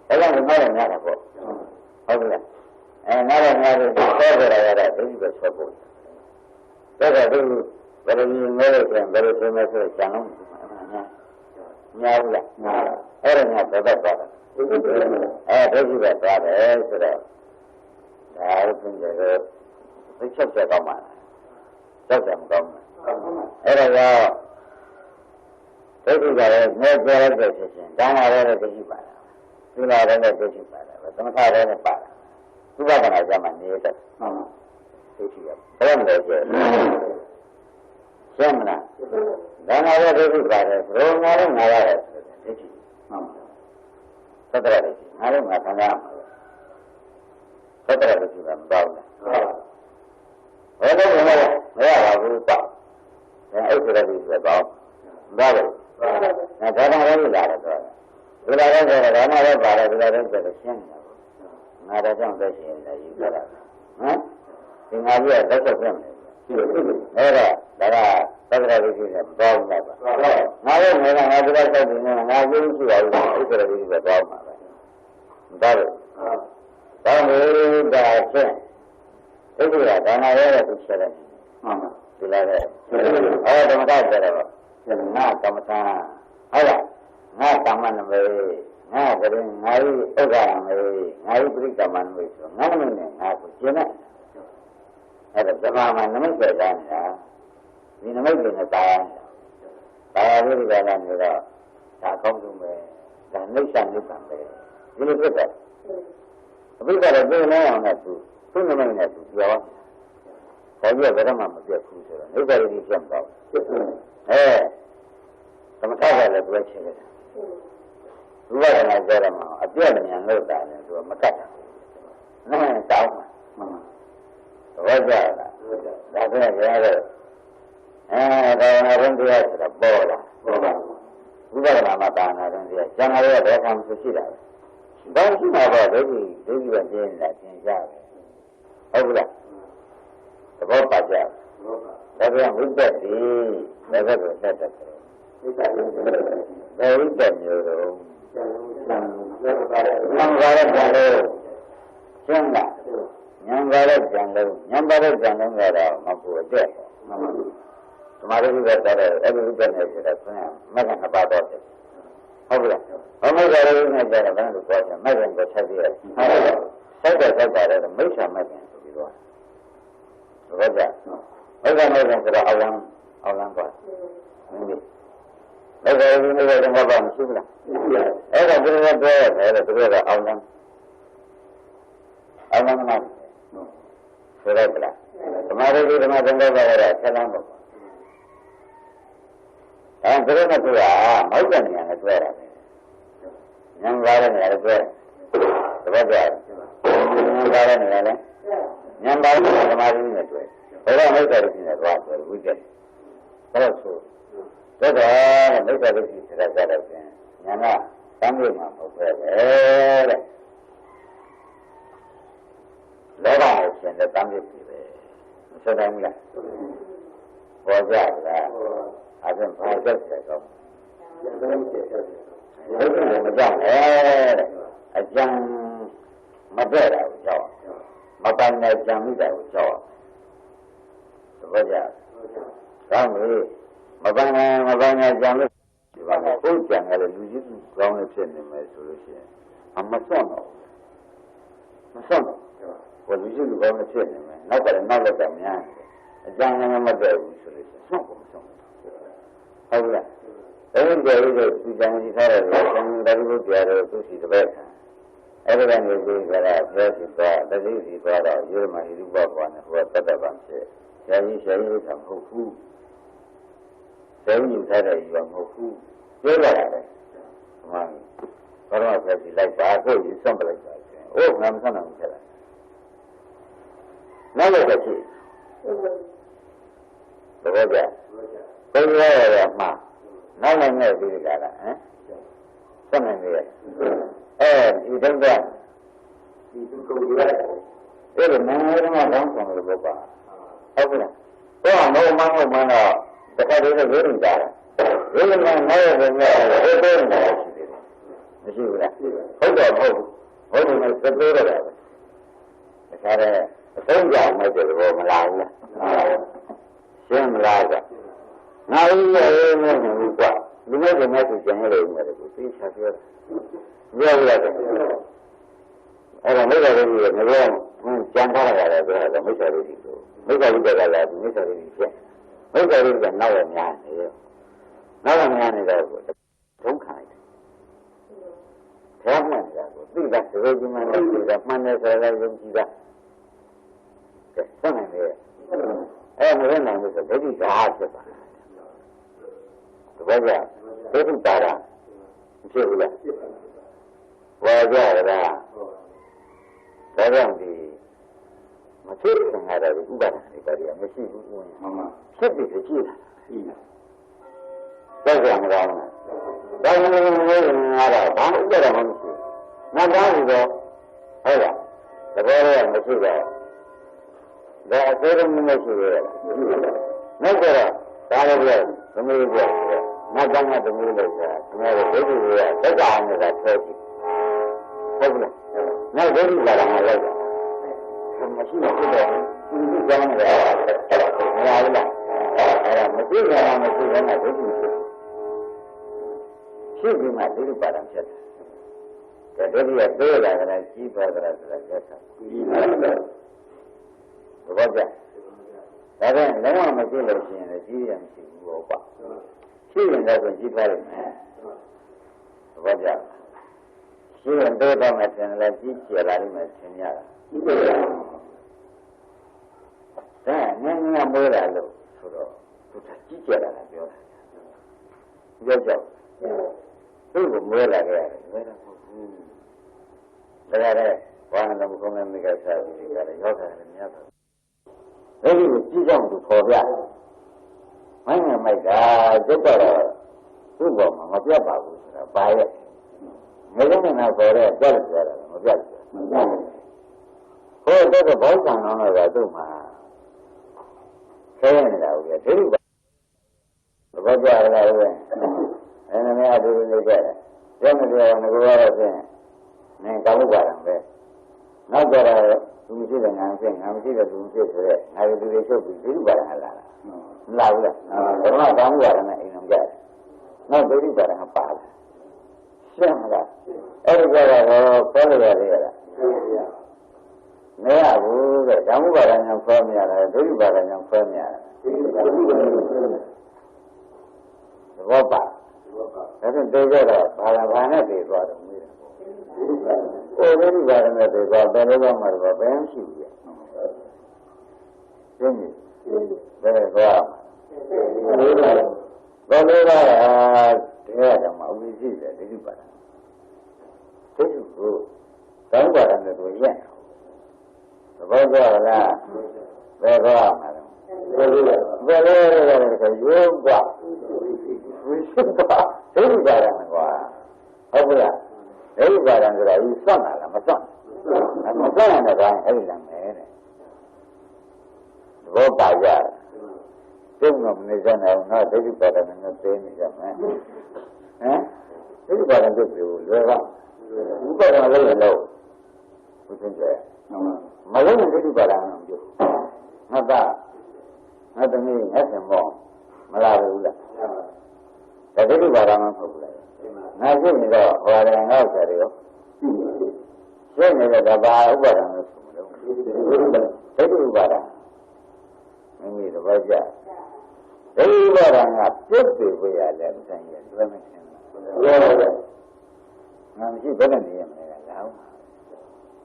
Thế là mình nói là nghe là bộ. Không là. Nói là nghe thì có về là cái gì về số bộ. Thế là tôi về đây nghe là về đây mới sẽ chẳng có nhà là ở nhà đó đó thế gì vậy đó đấy rồi đó cũng vậy cái chấp nhận không mà chấp nhận không ở đây đó thế thì là nghe về cái gì đang ở đây cái gì vậy tôi là đây cái gì vậy và tôi thấy đây là bạn tôi bắt đầu làm anh ấy đó thế thì đó là cái xem nào đang ở đây cái gì vậy rồi nó ngay đây thế thì tất cả đấy ngay mà thằng nào tất cả đấy là bao nhiêu ở đây nó là cái bao ấy cái đấy là bao rồi nó cái này là rồi rồi nó là bao rồi nó là xem nào ra trong cái gì là gì đó hả thì ngay bây giờ tất cả xem đấy là tất cả cái gì là bao nhiêu ngay là ngay bây giờ thì ngay cái gì là cái gì là bao nhiêu đó đó mới là xem thế thì là cái này là cái gì đấy thì là ở đâu mà ta vậy đó na cầm ta hay là cầm anh về cái ngay ở cái ngay bị cầm anh về ngay mình ngay cái chuyện này hay là mà nó mới xảy ra nè vì nó mới bị người ta cái là người đó ta không dùng về là nước sang nước bằng về vì nó biết bây giờ là cái này là tôi nó mới là tôi đó có nhiều cái đó mà một việc không rồi nếu vậy thì xem đâu tầm ta là tôi chơi tôi là ngày giờ mà ở chỗ này nhà người ta này tôi mà cắt nó là sao mà bây giờ là cái này rồi rồi nó vẫn đi là bò là tôi là mà ta nó vẫn đi chẳng ai để làm sự gì đâu đó chính là bảo đấy thì vấn đề là tiền ra không là có bao giờ đó là vấn đề gì đó là vấn đề đó đấy vấn đề rồi năm ra là rồi xem là năm ra là rồi đó mà phụ được तुम्हारे भी बेहतर है अभी भी करने से रखते हैं मैं कहना बात और हो गया और मैं कह रही हूँ मैं कह रहा हूँ मैं कहना अच्छा दिया सब रहे तो मैं कहना तो भी हो गया ဟုတ်ကဲ့လို့ဆိုတော့အောက်လမ်းသွားအဲ့ဒါဒီနေ့ကတော့ဘာမှမရှိဘူးလားအဲ့ဒါသူတို့ပြောရတယ်သူတို့ကအောက်လမ်းမှာဆိုတော့ဗလားဓမ္မရိဓမ္မသင်္ကပ္ပကတော့ဆက်လမ်းပေါ့သူတို့ကသူကမဟုတ်တဲ့နေရာနဲ့တွေ့ရတယ်ဉာဏ်ကားတဲ့နေရာနဲ့တွေ့တပတ်ကြာဉာဏ်ကားတဲ့နေရာနဲ့ဉာဏ်ပါတဲ့ဓမ္မရိနဲ့တွေ့ဘယ်တော့မိစ္ဆာဒိဋ္ဌိနဲ့သွားတယ်ဝိကျက်ဘယ်တော့ဆိုတော့မိစ္ဆာဒိဋ္ဌိဆိုတာကြတော့ဖြင့်ဉာဏ်ကတမ်းလို့မှမဟုတ်ပဲတဲ့လောဘကိုရှင်တဲ့တမ်းလို့ပြီပဲမဆိုနိုင်ဘူးလားပေါ်ကြလားအဲ့ဒါဘာကြောက်တယ်ကောဘယ်လိုမကြောက်လဲအကျံမတဲ့တာကိုကြောက်မပိုင်တဲ့ကြံမိတာကိုကြောက်သဘောကျကောင်းပြီမပိုင်တဲ့ကြံလို့ဒီမှာကိုယ်ကြံရတဲ့လူကြီးစုကောင်းနေဖြစ်နေမယ်ဆိုလို့ရှိရင်မစွန့်တော့ဘယ်လူကြီးစုကောင်းနေဖြစ်နေမယ်နောက်ကလည်းနောက်လည်းများအကျံလည်းမတဲ့ဘူးဆိုလို့ရှိရင်စွန့်ဟုတ်လားအဲ့ဒီကြည့်လို့ဒီကံကြီးထားတယ်ဆံတော်ဘုရားတော်သူစီတပည့်အဲ့ဒီကနေပြီးကြတာဘုရားရှိသွားတတိစီသွားတော့ယေရမဟိရုပဘဝနဲ့ဟောတတ်တတ်ပါဖြစ်ဆရာကြီးကမဟုတ်ဘူးဆရာကြီးထားတယ်ယူမဟုတ်ဘူးပြောရတာပဲမှန်ဘာလို့ဆရာကြီးလိုက်ပါကိုကြီးစွန့်ပလိုက်ပါအိုးငါမဆန့်နိုင်ဘူးဆက်လိုက်နောက်လည်းဖြစ်သဘောကျဘယ်လိုလဲမှာနောက်နိုင်နေပြီလားဟမ်ဆက်နိုင်ပြီဒီတော့ဒီကုတ်ရတယ်အဲ့ဒါနာမည်ကတောင်းဆောင်လို့ပေါ့ပါဟုတ်ကဲ့တော့မဟုတ်တော့တခါတည်းကဝိရိတာဝိရိမနောက်ရတဲ့နေ့အေးသေးတယ်မရှိဘူးလားဟုတ်တော့ဟုတ်တယ်နဲ့သတိုးရတာပဲတခါတည်းအဆုံးကြောင်မဲ့တယ်ဘောမလာဘူးလားရှင်းမလားကငါဦးရဲ့မင်းဘူးကွာလူမျိုးကမှသူကျန်ရလို့မယ်ကိုသိချပြောတာပြောရတယ်အဲ့ဒါမိစ္ဆာဒိဋ္ဌိကငရောကြံထားရတယ်ပြောတာမိစ္ဆာဒိဋ္ဌိကိုမိစ္ဆာဒိဋ္ဌိကလည်းဒီမိစ္ဆာဒိဋ္ဌိဖြစ်မိစ္ဆာဒိဋ္ဌိကနောက်ရများနေရောနောက်ရများနေတော့ဒုက္ခလိုက်တယ်မှန်တယ်ကိုသိတာဒီလိုကြီးမှလည်းသိတာမှန်တယ်ဆိုတော့ယုံကြည်တာကဲဆက်နိုင်တယ်အဲ့မရနိုင်ဘူးဆိုဒိဋ္ဌိဓာတ်ဖြစ်ပါတယ်တပည့်ကဒိဋ္ဌိပါတာဖြစ်ဘူးလားဝါကြရတာဒါကြောင့်ဒီမဖြစ်ခင်ရတဲ့ဥပါဒ်တွေပါတယ်မရှိဘူးဝင်မှန်ပါဖြစ်ပြီးကြည့်တာဟုတ်တယ်မကောင်းဘူးဒါကြောင့်လည်းငါတော့ဘာဥပါဒ်မှမရှိဘူးငါသားပြီးတော့ဟုတ်လားတပည့်ကမရှိတော့ဒါအသေးဆုံးမရှိရတဲ့နောက်တော့ဒါလည်းပြောသမီးပြောနောက်တော့သမီးလို့ဆိုတာကျွန်တော်တို့ဒိဋ္ဌိတွေကသက်သာနေတာဆွဲကြည့်ဟုတ်ကဲ့နောက်ဒိဋ္ဌိလာတာမလိုက်ဘူးမရှိတော့ဖြစ်တယ်ဒီကြောင်းလည်းမရဘူးလားအဲ့ဒါမရှိကြတာမရှိဘဲနဲ့ဒိဋ္ဌိဖြစ်ပြီးမှဒိဋ္ဌိပါဒံဖြစ်တယ်ဒိဋ္ဌိကသေးလာတယ်ကြီးသွားတယ်ဆိုတာသက်သာပြီးတယ်ဘောကြဒါပေမဲ့လုံးဝမရှိလို့ရှိရင်လည်းကြီးရမရှိဘူးဘောပါရှိရင်တော့ကြီးသွားတယ်ဘောကြရှိရင်တော့မှဆင်လည်းကြီးကျယ်လာလိမ့်မယ်ဆင်ရတာဒါနည်းနည်းမိုးလာလို့ဆိုတော့သူကြီးကျယ်လာတာပြောတာပြောကြောက်သူ့ကိုမိုးလာခဲ့ရတယ်ဘယ်တော့ဟုတ်ဘူးဒါကြတဲ့ဘာမှမကောင်းတဲ့မိကစားပြီးကြတယ်ရောက်တာလည်းများတော့အဲ့ဒီကိုကြည့်ကြအောင်သူပေါ်ပြမိုင်းငယ်မိုက်တာကျုပ်တော့သူ့ဘောမှာမပြတ်ပါဘူးဆိုတာပါရဲ့ငယ်ငယ်နာပေါ်တဲ့ကြက်ကြတာမပြတ်ဘူးဟိုတော့ဘောင်းဆန်တော့တော့သူ့မှာဆဲနေတာဟုတ်ရဲ့ဒီလိုပါဘောကြရတာဟုတ်ရဲ့အဲ့ဒါနဲ့အတူနေကြတယ်ပြောမပြောငါကတော့ဖြင့်နင်ကောင်းပါလားပဲနောက်ကြတော့သူမရှိတဲ့ငါမရှိငါမရှိတဲ့သူမရှိဆိုရဲငါတို့တွေချုပ်ပြီးဒီလိုပါလားလားမလာဘူးလားဘုရားကောင်းပါလားနဲ့အိမ်အောင်ကြတယ်နောက်ဒိဋ္ဌိပါလားပါလားရှင်းမလားအဲ့ဒီကြတော့ခေါ်လို့ရတယ်လား没啊，不是，咱们把人家方面了，都是把人家方面了。我把，但是这个了，把人反正得抓的没有。我这里把人家得抓，别那个嘛的，不让修的。真的，别抓。我这个这个什么危险的，这就把人，这就是咱把人家都验了。我说了，别说嘛，别有挂，不是挂，谁有挂人的挂？好不啦？谁有挂人的了？一算了，没算，没算的话还有两没呢。我打架了，这我们那边呢，那谁有挂人那个谁没什么？嗯，谁有挂人就有热吧？有挂人都有漏，不存在。没有人就把它弄丢，那咋？那等于那什么，没拉住了。在这里把它弄出来，那是那个华人老家的哟。现在的把五百人都出来了，这里把它，没得把价，这里把它啊，绝对不要两三年，专门听了。俺们是不能这样的，然后。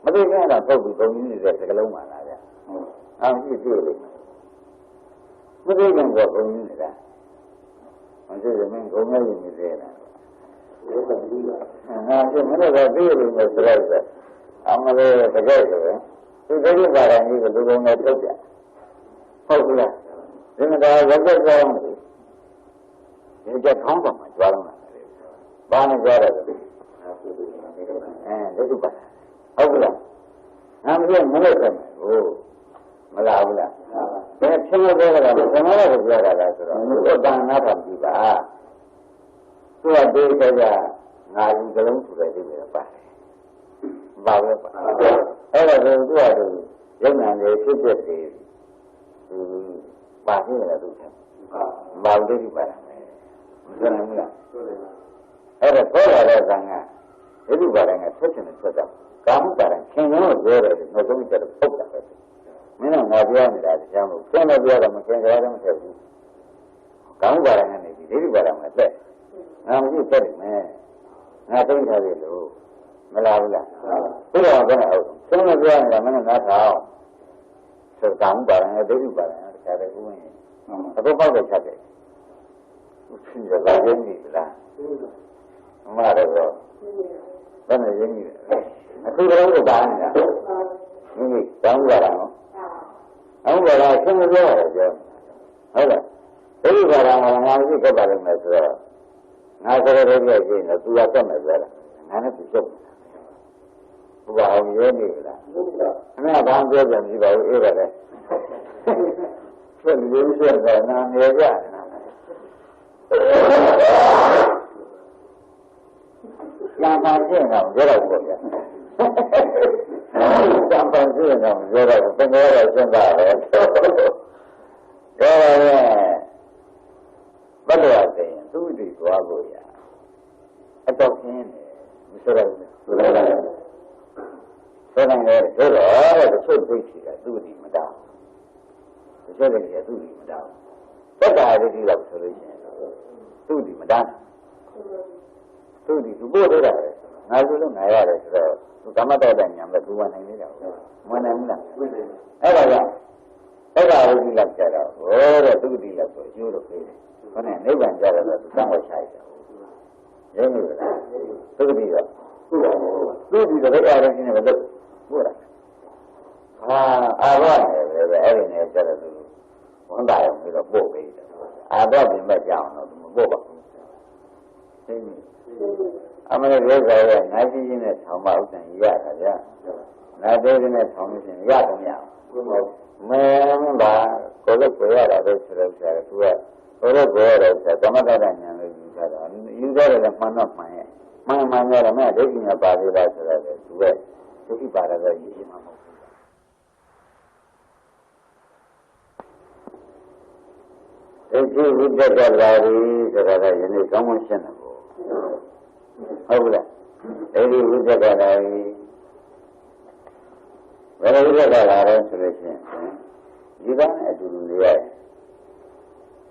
没得看到透过公寓的这个楼嘛来的，俺们是对的，没得看过公寓的，我这人们公寓里面这样的，俺是没得在对的没出来的，俺们的这个是，就这里把人一个都公寓特别，好不啦？人们在人家这样的，人家厂房嘛抓了嘛，把人抓了的，这就把。好不啦？俺们这没得什么，没拉不啦？现在听了这个了，什么都不知道了，是吧？我当那他们吧，说这个俺一个人住在这边办，办了办。后来是多少都人家的直接的，办这个都成，办这就办了，你说能不能？后来后来来讲啊，这就办了，确实能做到。咱们把人听人说的，我总觉得不可能。没人我不要你来项目，现在不要咱们现在咱们才不。咱们把人那里，这里把人们在，俺们就在里面，俺正常的路，没拉不了。这个我跟你说，现在不要你咱们拿草，是咱们把人这里把人才在问，他都包在下边，我听着老人你了，妈的说，咱们人你。这个人就打你了，因为咱们过来嘛，俺们过来听不见了就，好了，这一过来俺们就给把人来说，俺说的这个事呢，主要这么说了，俺们不行，不把我们约你了，那咱们这边就把我约了嘞，这留学的那没干，两方线上觉得过去。两方线上觉得分开了，现在了，这玩意儿不多少钱，都得多少个呀？还多钱呢？你说的是不是？说那个，这个说对起来，都得没到，说那些都得没到，这个还是地了说的钱，都得没到，都得是过得了。俺就是俺要的时候，咱们到这年了，都完成了，完成了。哎，老杨，这个我就来介绍，我这都得来做，有的可以。可能那边介绍的是让我下一下，人有的，这个地方，都地的这个人现在都过了。2万呢，这个呢介绍是，我们大用这个不为的，2万明白讲了，怎么不吧？俺们这个在南京呢，长毛城一样的呀，南京呢，长春一样的呀。我们把各个国家的都吃了起来，主要各个国家的吃，咱们在这年的有的人忙着忙着了，没这几年把这来吃了的，主要就是把这个一起忙。这就是这个老的这个人的刚刚现的不。ဟုတ်ကဲ့အဲဒီဝိသကတာကြီး ဘယ်လိုလုပ်ရတာလဲဆိုလို့ရှိရင်ဒီကနေ့အတူတူလေးရတယ်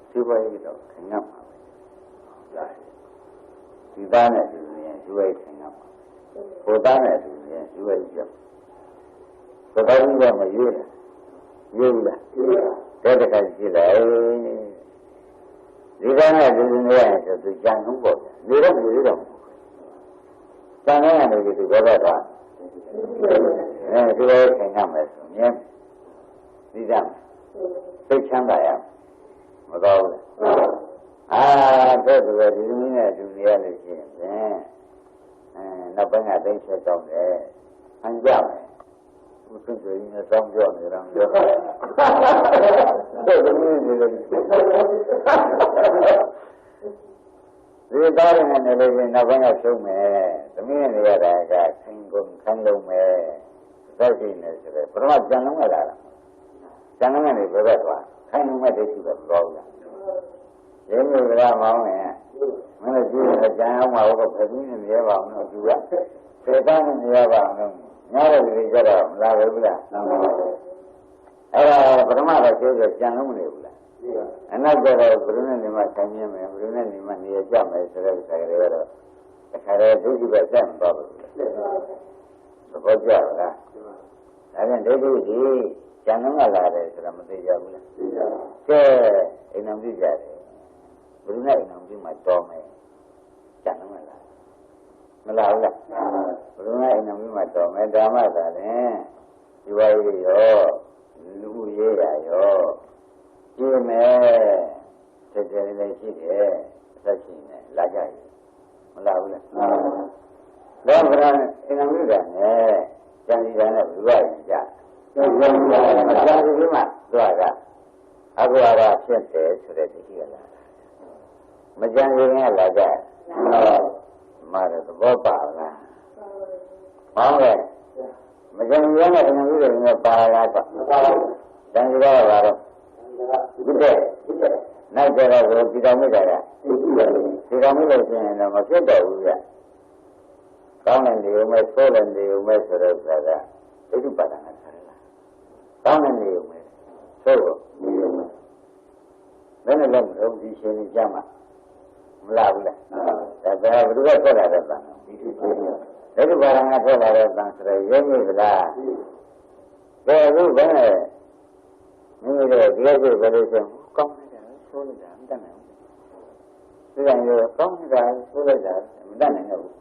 ဒီဘက်တော့ခင်ဗျာပါပဲဒီသားနဲ့အတူတူရင်ဒီဘက်ခင်ဗျာပါဘုသားနဲ့အတူတူရင်ဒီဘက်ကြောက်ဘုသားကြီးကမရွေးလားရွေးလားတဲ့တခါကြည့်လိုက်ဒီကနေ့အတူတူလေးရရင်ဆိုသူကြံလုံးပေါ့နေတော့မနေတော့ကြံနေရတယ်ဒီဘောတော့ဒီလိုခင်ဗျာမယ်ဆိုမြင်ဒီကသိချမ်းသာရမတော်ဘူးတဲ့တူဒီနည်းနဲ့တူရလို့ရှိရင်နောက်ပိုင်းကသိချက်တော့တယ်ဟန်ကြမယ်ဘုသူတွေနဲ့စောင်းပြောနေတော့ပြောတဲ့တူနေလို့ဒီသားရနဲ့လည်းနောက်ပိုင်းကဆုံးမယ်သမီးနဲ့ရတာကခင်ကုန်ခံလုံးမယ်သက်ရှိနေဆိုတော့ပထမကြံလုံးရတာကျန်တဲ့နေဘယ်ဘက်သွားခိုင်းလုံးမဲ့ဒိဋ္ဌိပဲမတော်ဘူးလားရင်းမျိုးကမောင်းရင်မင်းတို့ကြည့်ရင်ကြံအောင်မှာတော့ဖက်ပြီးနေရပါအောင်လို့သူကစေတန်းနေရပါအောင်လို့ညားတဲ့လူတွေကြတော့မလာဘူးလားအဲ့ဒါပထမတော့ကျိုးဆိုကြံလုံးမနေဘူးလားအနောက်ကျတော့ဘုရင်နဲ့နေမှဆိုင်မြင်မယ်ဘုရင်နဲ့နေမှနေရကြမယ်ဆိုတဲ့ခါတွေကတော့အခါရဲဒုက္ခပဲစက်မသွားဘူးသဘောကျလားဒါပြန်ဒိဋ္ဌိကြီးကျန်တော့လာတယ်ဆိုတာမသိကြဘူးလားသိကြပါကဲအိမ်အောင်ကြည့်ကြတယ်ဘုရားအိမ်အောင်ကြည့်မှတော်မယ်ကျန်တော့လာမလာဘူးလားဘုရားအိမ်အောင်ကြည့်မှတော်မယ်ဓမ္မသာတယ်ဒီဝါရီရောလူရေးရရောကြည့်မယ်တကယ်လည်းရှိတယ်အသက်ရှင်နေလာကြရမလာဘူးလားတော့ဘုရားအိမ်အောင်ကြည့်တယ်နဲ့ကျန်စီတယ်နဲ့ဘုရားရင်ကြမကြမ်းဘူးမှသွားတာအခုကတော့ဖြစ်တယ်ဆိုတဲ့ဒီကလာမကြမ်းရင်လာကြမှာတော့သဘောပါလားဟုတ်ကဲ့မကြမ်းရင်လည်းအရင်ကလည်းပါလာတော့တန်ကြရပါတော့ဒီတဲ့နောက်ကြတော့ဒီတော်မိတာကဒီတော်မိလို့ရှိရင်တော့မဖြစ်တော့ဘူးကကောင်းတယ်နေဦးမဲ့ဆိုးတယ်နေဦးမဲ့ဆိုတော့ကဒိဋ္ဌိပါဒနာကောင်းတဲ့နေုံပဲသို့နေုံပဲဘယ်နဲ့လဲဒီရှင်ကြီးကြမှာမလာဘူးလားဒါဘယ်သူကထွက်လာတဲ့တန်ဒီသူပြေးတယ်ဒီဘာရငါထွက်လာတဲ့တန်ဆိုရရဲမိကလားဒါအခုဘယ်နဲ့မိမိတို့ဒီလိုဆိုဘယ်လိုဆိုကောင်းနေတာဆိုးနေတာမတတ်နိုင်ဘူးဒီကံရောကောင်းနေတာဆိုးလိုက်တာမတတ်နိုင်တော့ဘူး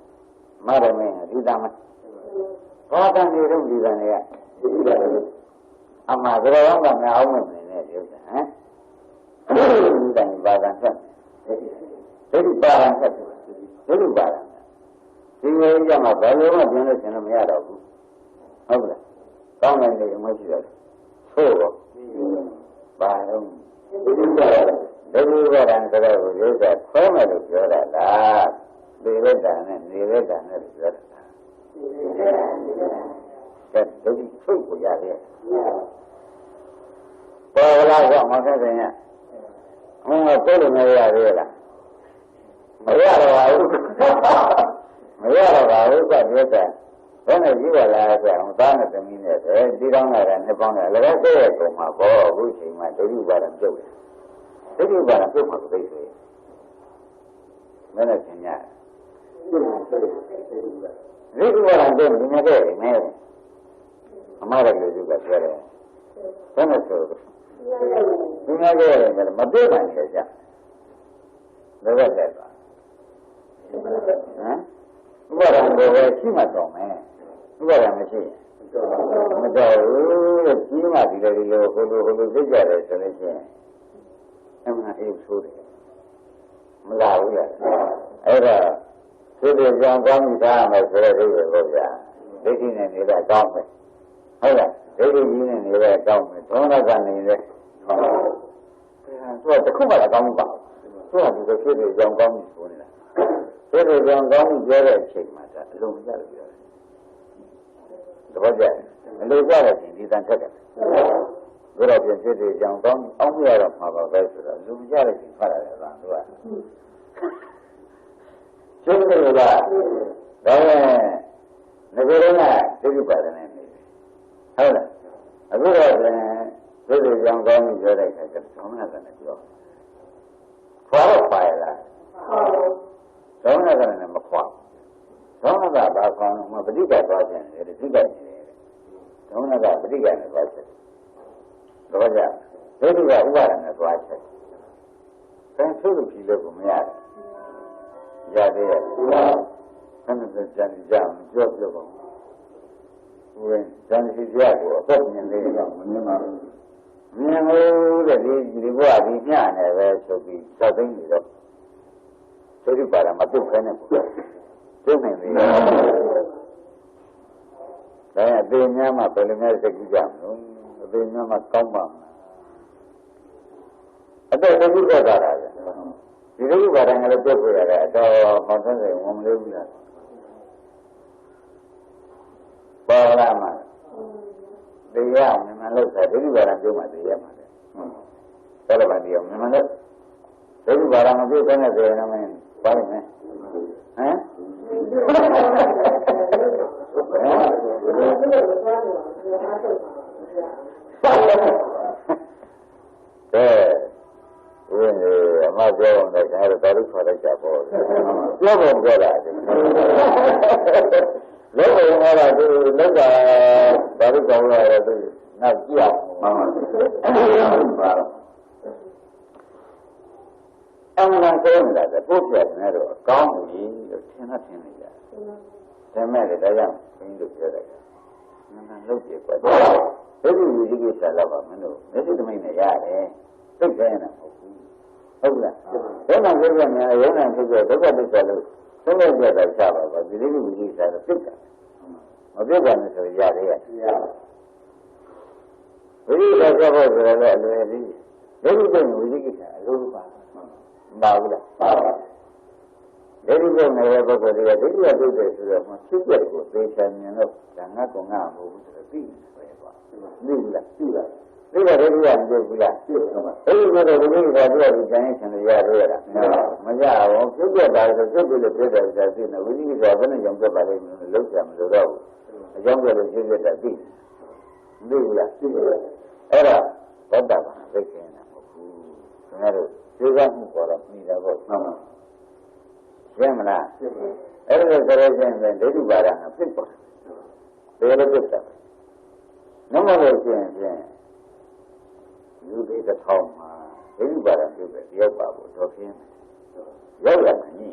မာရမင်းဒီသားမဘာတန်နေတော့ဒီကံတွေကဒီကံအမှန်ကတော့ကမအောင်မနေနဲ့ဒီဥစ္စာဟမ်ဒီတိုင်းပါဒံဆက်ဒိဋ္ဌိပါဒံဆက်ဒိဋ္ဌိပါဒံဒီလိုကြမှာဘယ်လိုမှပြင်လို့ရှင်လို့မရတော့ဘူးဟုတ်ကဲ့ကောင်းတယ်နေမရှိတော့သို့တော့ပါတော့ဒိဋ္ဌိပါဒံဆိုတော့ဒီဥစ္စာခွဲမယ်လို့ပြောတာလားဒီလက်တန်နဲ့နေလက်တန်နဲ့ပြောတာကဲဒိဋ္ဌိထုတ်ကိုရတယ်ပေါ်လာတော့မဆက်ခင်ရဟောကိုယ်လိုမရသေးလားမရတော့ပါဘူးမရတော့ပါဘူးကပြောတယ်ဘယ်နဲ့ကြည့်ရလားဆိုအောင်သားနဲ့သမီးနဲ့ပဲဒီကောင်းလာတာနှစ်ပေါင်းတယ်လည်းကိုယ့်ရဲ့ပုံမှာပေါ့အခုချိန်မှာဒိဋ္ဌိပါဒံပြုတ်တယ်ဒိဋ္ဌိပါဒံပြုတ်မှာသိဆိုရင်မင်းနဲ့သင်ရတယ်ဒိဋ္ဌိပါဒံပြုတ်ဒီနေ့တည်းနေအမှားတယ်လို့သူကပြောတယ်ဘယ်နဲ့ဆိုဒီနေ့တည်းမပြေးနိုင်ကြကြလောကတက်သွားဟမ်ဥပါဒံကိုပဲရှိမှတော့မယ်ဥပါဒံမရှိမတော်ဘူးလို့ကြီးမှဒီလိုဟိုလိုသိကြတယ်ဆိုလို့ရှိရင်အမှန်အေးဆိုးတယ်မလာဘူးလားအဲ့ဒါဒီလိုကြောင့်ကောင်းပြီသားမယ်ဆိုတဲ့ဒိဋ္ဌိကိုဗျာဒိဋ္ဌိနဲ့နေတာကောင်းမယ်ဟုတ်လားဒိဋ္ဌိကြီးနဲ့နေတာကောင်းမယ်သုံးရကနေလေဟုတ်သူကတခုမှလည်းကောင်းမှုပါသူကဒီလိုဖြစ်နေကြောင်းကောင်းပြီဆိုနေတာဖြစ်နေကြောင်းကောင်းပြီပြောတဲ့အချိန်မှာဒါအလုံးမကျလို့ပြောတယ်သဘောကျအလိုကျတဲ့ချိန်ဒီတန်ထက်တယ်ဘုရားပြင်ဖြစ်နေကြောင်းကောင်းအောင်မရတော့မှာပါပဲဆိုတော့လူမကျတဲ့ချိန်ဖတ်ရတယ်ဗျာသူကကျုပ်တို့ကဒါနဲ့ငါတို့ကဒိဋ္ဌိပါဒနဲ့နေတယ်ဟုတ်လား အခုတော့ဒီကြောင့်ကောင်းပြီးပြောတဲ့အခါကျတော့သောမနာကလည်းပြောခွာတော့ပါရလားသောမနာကလည်းမခွာသောမနာကဘာခွာလို့မပဋိက္ခသွားခြင်းလေဒီကိစ္စနေတယ်သောမနာကပဋိက္ခနဲ့သွားချက်တော့ကြဒိဋ္ဌိကဥပါဒနဲ့သွားချက်ဆန်းဆုလို့ကြည့်လို့ကိုမရတယ်ရသေးရဲ့ဆန်းတဲ့ကြံကြံကြောက်ပြောပါဝင်ဇန်စီကြကိုအသက်မြင်လေးကမမြင်ပါဘူးမြင်လို့တဲ့ဒီဘဝဒီညနဲ့ပဲဆိုပြီးသတ်သိမ်းနေတော့သိရပါလားမပြုတ်ခဲနဲ့ပေါ့သိနေပြီဒါအသေးများမှဘယ်လိုများစိတ်ကြည့်ကြမလို့အသေးများမှကောင်းပါမလားအသက်သိကြတာလားဒီလိုကတိုင်းလည်းပြုတ်ပြရတယ်အတော်မောင်တဲ့ဝင်မလို့ဘူးလားပေါ်လာမှာတရားမြန်မာလို့ဆိုဒိဋ္ဌိဘာသာပြောမှတရားမှာတယ်ဟုတ်တယ်ဗျာမြန်မာလို့ဒိဋ္ဌိဘာသာမပြောတဲ့နဲ့ဆိုရင်တော့မင်းပါလိမ့်မယ်ဟမ်ဝင်အမပြောတော့ဒါတော့တော်တော်ခေါ်လိုက်ကြပေါ့ပြောဖို့ပြောတာလောကမှာတော့ဒီလောကဘာလို့ကောင်းလာလဲသူနောက်ကြည့်အောင်မှန်ပါပါအမှန်ဆိုရင်လည်းပုတ်ပြနေတော့အကောင်းကြီးလို့ထင်နေကြတယ်ဒါမဲ့လည်းဒါကြောင့်ဘင်းတို့ပြောတယ်နာမလုပ်ပြကွာဒိဋ္ဌိဝိသိကိစ္စတော့ပါမလို့မျက်စိသမိတ်နဲ့ရတယ်သိခဲနေတာမဟုတ်ဘူးဟုတ်လားဘယ်မှာပြောပြနေရုံနဲ့ဖြစ်ပြဒုက္ခသစ္စာလို့သုံးလို့ပြတာချပါပါဒီလိုဝိသိကိစ္စတော့သိတာမပြတ်ပါနဲ့ဆိုရတယ်ရဝိသိကိစ္စဖို့ဆိုတော့အလွယ်လေးဒိဋ္ဌိကိဝိသိကိစ္စအလိုပါပါဘူးလားပါပါဒိဋ္ဌိကိနေတဲ့ပုဂ္ဂိုလ်တွေကဒိဋ္ဌိကပြုတ်တယ်ဆိုတော့မဖြစ်ပြကိုသေချာမြင်တော့ဒါငါကငါမဟုတ်ဘူးဆိုတော့သိနေပဲကွာသိဘူးလားသိတာသိတဲ့ဒိဋ္ဌိကမပြုတ်ဘူးလားပြုတ်တော့မှအဲ့ဒီလိုဝိသိကိစ္စပြောပြီးကျန်ရင်ဆင်ရရတာမရဘူးပြုတ်ပြတာဆိုပြုတ်ပြီးလို့ပြတဲ့ဥစ္စာသိနေဝိသိကိစ္စဘယ်နဲ့ကြောင့်ပြတ်ပါလိမ့်မလို့လောက်ကြမလို့တော့ဘူးအကြောင်းပြလို့ပြည့်တဲ့သိသိဘူးလားသိတယ်အဲ့ဒါဘောဓဘာသိခင်တာမဟုတ်ဘူးခင်ဗျားတို့သိကမှုပေါ်တော့ပြီးတာပေါ့မှန်ပါရှင်းမလားအဲ့ဒါဆိုတော့ချင်းဒိဋ္ဌိပါဒနာဖြစ်ပေါ်တယ်ဘယ်လိုဖြစ်တာနမလို့ရှင်းဖြင့်လူတွေတစ်ထောင်မှာဒိဋ္ဌိပါဒပြုတ်တယ်ရောက်ပါဖို့တော့ပြင်းရောက်ရမှာညိ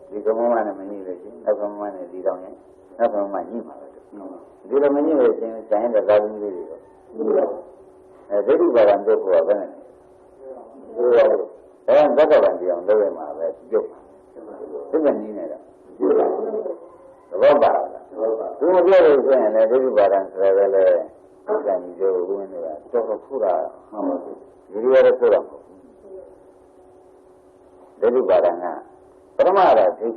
ဒီကမ္မမနဲ့မညိလို့ရှိရင်နောက်ကမ္မမနဲ့ဒီတောင်ရင်နောက်ကမ္မမညိမှာပဲဒီလိုမညိလို့ရှိရင်ကျန်တဲ့သာသမီလေးတွေတော့ဒိဋ္ဌိပါဒပြုတ်ဖို့ကဘယ်နဲ့ဘယ်တော့ပြောင်းလုပ်ရမှာပဲပြုတ်သိတဲ့နည်းနဲ့တော့သဘောပါလားသူမပြောလို့ဆိုရင်လည်းဒိဋ္ဌိပါဒဆိုရယ်လည်းကံကြိုးဝင်နေတာတော့ဖူးတာမှန်ပါဘူးဒီလိုရဆိုတော့ဒိဋ္ဌိပါဒနာပရမရဒိဋ္ဌိ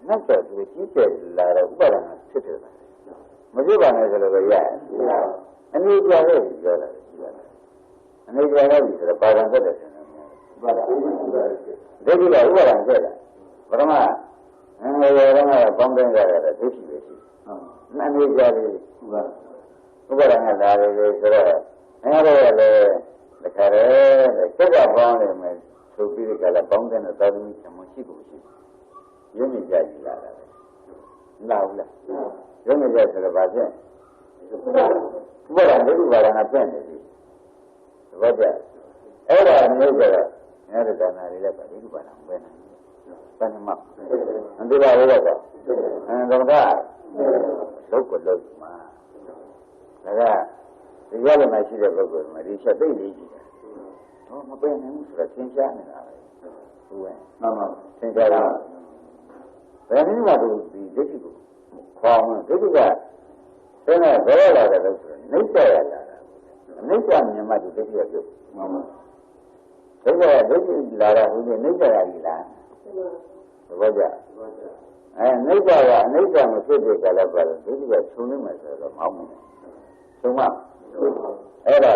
နောက်တော့သူကြီးကျယ်လာတဲ့ဥပါဒနာဖြစ်တယ်မပြပါနဲ့ဆိုလို့ရတယ်အနေကြရဲ့ပြောတာအနေကြရဲ့ဆိုတော့ပါဒံသက်တယ်ပါဒံဒိဋ္ဌိကဥပါဒံသက်တာပရမငယ်ရောကပေါင်းတဲ့ကြရတဲ့ဒိဋ္ဌိပဲရှိအနေကြရဲ့ဥပါဒံကလာတယ်ဆိုတော့အဲ့ဒါလည်းတခါတည်းစက်ကပေါင်းနေမယ်ဆိုပြီးကြလာပေါင်းတဲ့သာသမီသမရှိကိုရှိရင်းနေကြကြလာတာလာဘူးလားရင်းနေကြဆိုတော့ဗာဖြင့်ဥပါဒံဒိဋ္ဌိပါဒနာပြည့်နေပြီသဘောကျအဲ့ဒါမျိုးကြတော့ငါတို့ဒါနာတွေလည်းဗာဒိဋ္ဌိပါဒံပဲနေဘယ်မှာအန္တရာယ်ရောတော့သမထလုတ်ကိုလုတ်မှာဒါကဒီရလည်းမရှိတဲ့ပုဂ္ဂိုလ်မှာဒီချက်သိနေကြည့်တာဟောမပင်နိုင်ဘူးဆိုတော့သင်ကြားနေတာပဲဟုတ်ရဲ့မှန်ပါသင်ကြားတာဘယ်နည်းမှသူဒီဒိဋ္ဌိကိုခေါ်မှဒိဋ္ဌိကသင်နဲ့ဘယ်လာတယ်လို့ဆိုရင်နှိမ့်ဆက်ရတာအနိစ္စမြင်မှဒီဒိဋ္ဌိကပြုတ်မှန်ပါဒိဋ္ဌိလာတာဟုတ်ရဲ့နှိမ့်ဆက်ရည်လားသဘောကျနိစ္စကအနိစ္စမဖြစ်တဲ့ကာလပါလို့ဒိဋ္ဌိကခြုံနေမှဆိုတော့မအောင်ဘူးသုံးမအဲ့ဒါ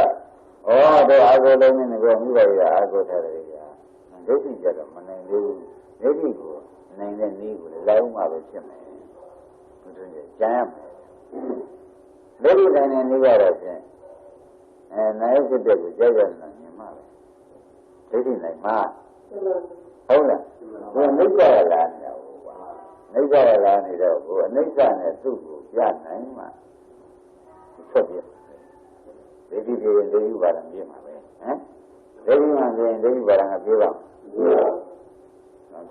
တော့အာဟုလုံးနဲ့ကိုမိဘတွေကအာဟုထားတယ်ကြာဒိဋ္ဌိကြတော့မနိုင်သေးဘူးဒိဋ္ဌိကိုနိုင်တဲ့နည်းကိုလည်းလိုက်မှပဲဖြစ်မယ်ဘုရားကြီးကြားရမယ် Very than any other thing. And I said that the judge and your mother. Taking like ma. Hold on. When they got a land, they got a land, and they got a soup, yeah, nine ma. They did it and they were a game of it. They were a give up.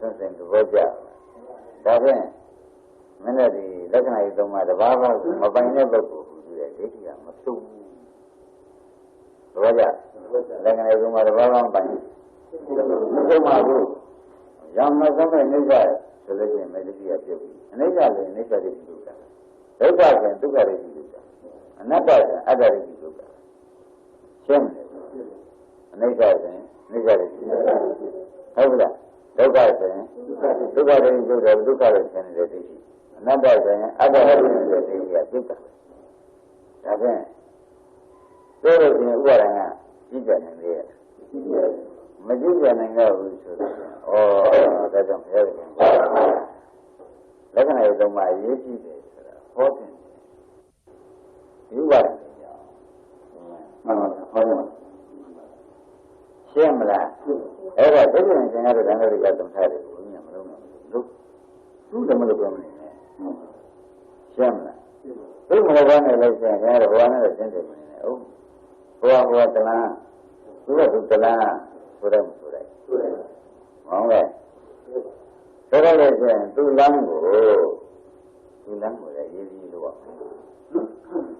Something to work out. That's it. Melody, recognize the matter, Baba, my never go to the idea. Roger, recognize the matter, Baba, young Mazama, Nizar, so they can make it a few. And they got the initiative to do that. They got them to get it to do that. And not that, other to do that. Shameless. And they got them, they got it to do that. How that? They got them, they got it to do that, look at it. Another thing, other things they are bigger. That's it. There is no one, you can hear. Magician and no, oh, that don't hear it. Recognize the my years, 14. You got it. Shamla. Ever, different thing other than every got them had it. Look, do the mother woman. Shamla. Who would have run a election? I had one of the gentlemen. Oh, who are the land? Who are the land? For them, for them. All right. So that is too long. Too long with a easy walk.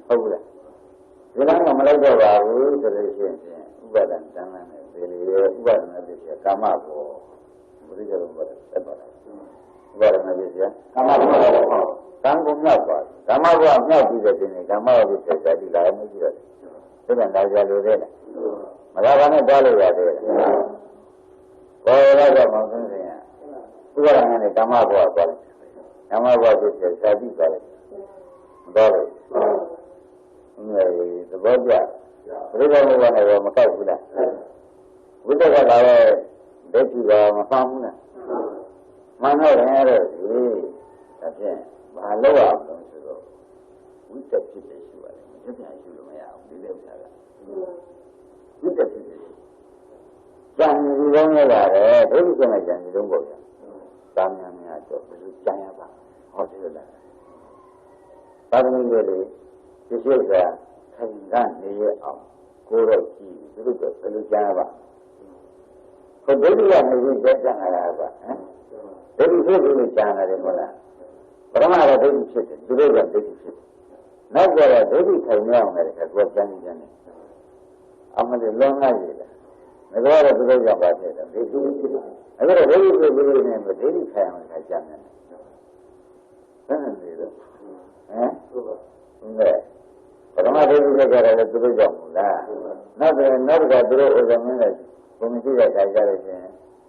How would I? The land of Malaysia was the same thing. Uber and Taman, Uber and Abisha, Kamako. What is it? Uber Kamako. Tango Napa, Kamako, not be the thing, Kamako says that he lied with you. So then I got it. Malavana Dolly are there. Well, I got mountains here. Who are in a Kamako? Kamako says that he got it. Dolly. The Boja. We don't want to go Makakula. We don't have our Betty or Mafamuna. Mana error, that's it. Mahaloa, we touch it as you are. You can shoot me out. We live there. We touch it. Jan, you don't know that. Every time I can, you don't go there. Damian, Jayaba, or Silla. Suddenly, this is a Kangan, Kuro, Java. For Delia, maybe better than I have. There is really China in Mola. But I'm not a baby chicken, today a baby chicken. Not that a baby came out America, what Johnny Johnny. I'm a long idea. I got a village about it. I got a very good village name, but baby came out like Johnny. But I'm not able to get a village of Mola. Not that below was a minute. When you see that I got it.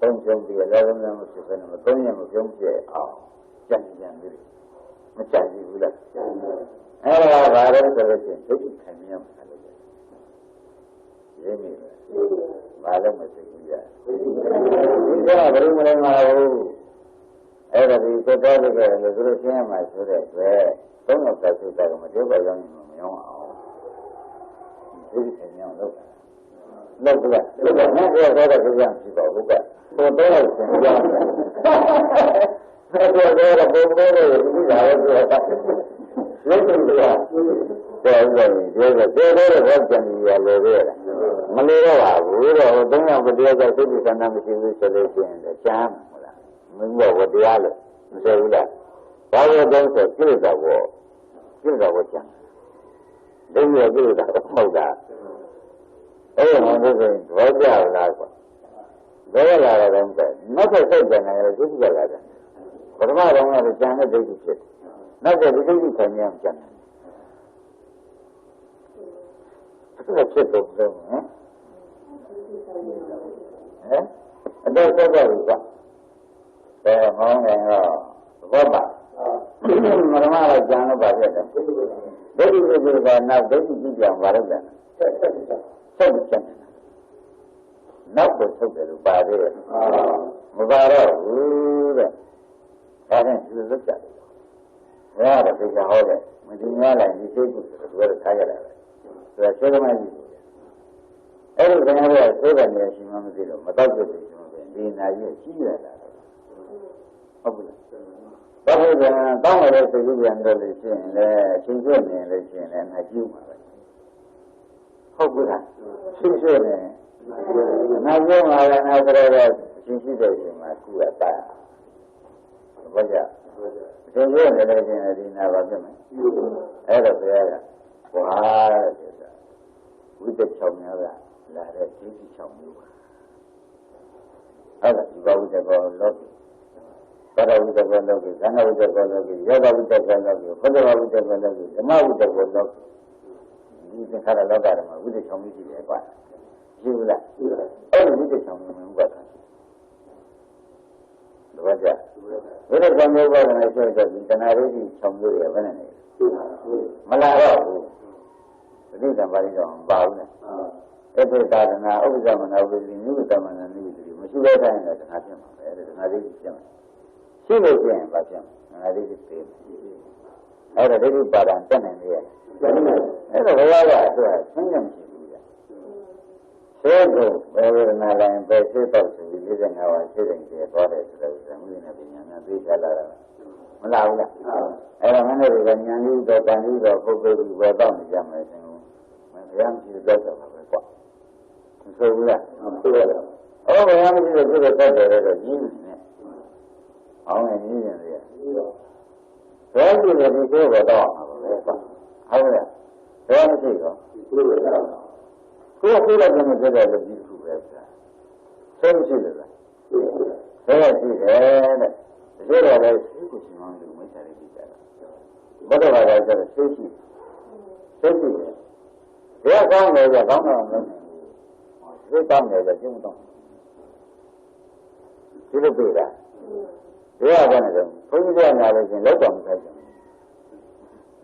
Don't be 11 members of the Tonian of Young Jay. Oh, Johnny Johnny. Machaji Buddha. I have a reservation. Take it, come here. Jimmy, Madam Machaji. You got a room in my home. I have a reservation and the Guru came, I said, where some of that is like a material young woman. Take it, come here. Look, not your other young people. Look at. So there is very lot of them. Not a second, I was just got it. But I don't have a channel to do it. Not that we can come young channel. That's it, eh? Eh? And that's what I was. The morning, Robert. Mamma, Jana, by it. Very good, now, very good, whatever. So, not the subject by there. Mubara, I didn't look at it. Yeah, the big holiday. ဒီများလိုက်ဒီစိတ်ကိုတော့ထားကြတာပဲဆိုတော့စေတမကြီးအဲ့ဒီခင်ဗျားတို့သိတဲ့နေရာရှိမှမသိတော့မတော့ပြည့်စုံဘူးဒီနာကြီးရှိရတာဟုတ်ပြီဘာလို့လဲတောင်းရတဲ့စိတ်ကူးပြန်တော့လို့ရှိရင်လည်းအချင်းချင်းနေလို့ရှိရင်လည်းငါကြည့်မှာပဲဟုတ်ပြီလားရှင်းရှင်းနေနာကျုံးလာတယ်နာဆိုတော့ရှင်းရှိတဲ့အချိန်မှာကုရတာဘာကြသင်ရနေတဲ့ချင်းဒီနာပါပြမယ်အဲ့တော့ဘုရားကဝါတဲ့ဝိတ္တ6မျိုးကလာတဲ့ဒိဋ္ဌိ6မျိုးပါအဲ့ဒါဒီဘဝတကောလောကပါရဝိတ္တကောလောကဇဏဝိတ္တကောလောကယောဂဝိတ္တကောလောကဘုဒ္ဓဝိတ္တကောလောကဓမ္မဝိတ္တကောလောကဒီသင်္ခါရလောကဓမ္မဝိတ္တ6မျိုးရှိတယ်ကွာရှိဘူးလားအဲ့ဒီဝိတ္တ6မျိုးမျိုးကတော့ကြဝိတ္တ6မျိုးကလည်းဆိုတော့ဒီတဏှာရိတိ6မျိုးရဘယ်နဲ့လဲမလာတော့ဘူးပဋိသင်္ပါဠိတော့မပါဘူးနဲ့အဲ့ဒီသာသနာဥပ္ပဇမနာဝိလိနုသမဏနုတိမရှိတဲ့တိုင်းတော့တဏှာဖြစ်မှာပဲတဏှာရိတိဖြစ်မှာရှိလို့ရှိရင်ဘာဖြစ်မှာတဏှာရိတိဖြစ်အဲ့ဒါဒိဋ္ဌိပါဒံတက်နိုင်လေအဲ့တော့ဘုရားကသူကဆင်းရဲမရှိဘူးကြသေကိုဘေဝနာလိုင်းပဲသိတော့ဆိုပြီး55ပါးသိတဲ့ကျေသွားတယ်ဆိုတော့ဇမုနဲ့ပညာနဲ့သိချလာတာမလားဘူးလားအဲ့တော့မင်းတို့ကဉာဏ်ကြီးတော့တန်ကြီးတော့ပုဂ္ဂိုလ်ကြီးဘောတော့နေကြမယ်ဆိုရင်မဘုရားမရှိတော့တော့ပါပဲကွာမဆိုဘူးလားဆိုရတယ်ဘုရားမရှိတော့ပြည့်တော့တယ်တော့ကြီးနေတယ်အောင်နေကြီးနေတယ်ဘယ်လိုလဲဒီကိုတော့မှာပဲကွာဟုတ်လားဘယ်မရှိတော့ကိုယ်ကိုယ်လည်းမပြတ်တယ်လို့ဒီခုပဲဆိုတာဆင်းရှိတယ်လားဆင်းရှိတယ်တဲ့ဒီလိုလည်းရှိကိုရှိမှန်းလို့မိစ္ဆာရိတိကြတာဘုရားဘာသာဆိုတော့ရှိရှိတယ်ဘယ်ကောင်းလဲကြကောင်းတာမလုပ်နိုင်ဘူးဒီကောင်းတယ်ကြကျုံတော့ဒီလိုပြေးတာဘယ်ကလည်းဘုန်းကြီးကနာလို့ရှင်လောက်တော်မဆိုင်ဘူး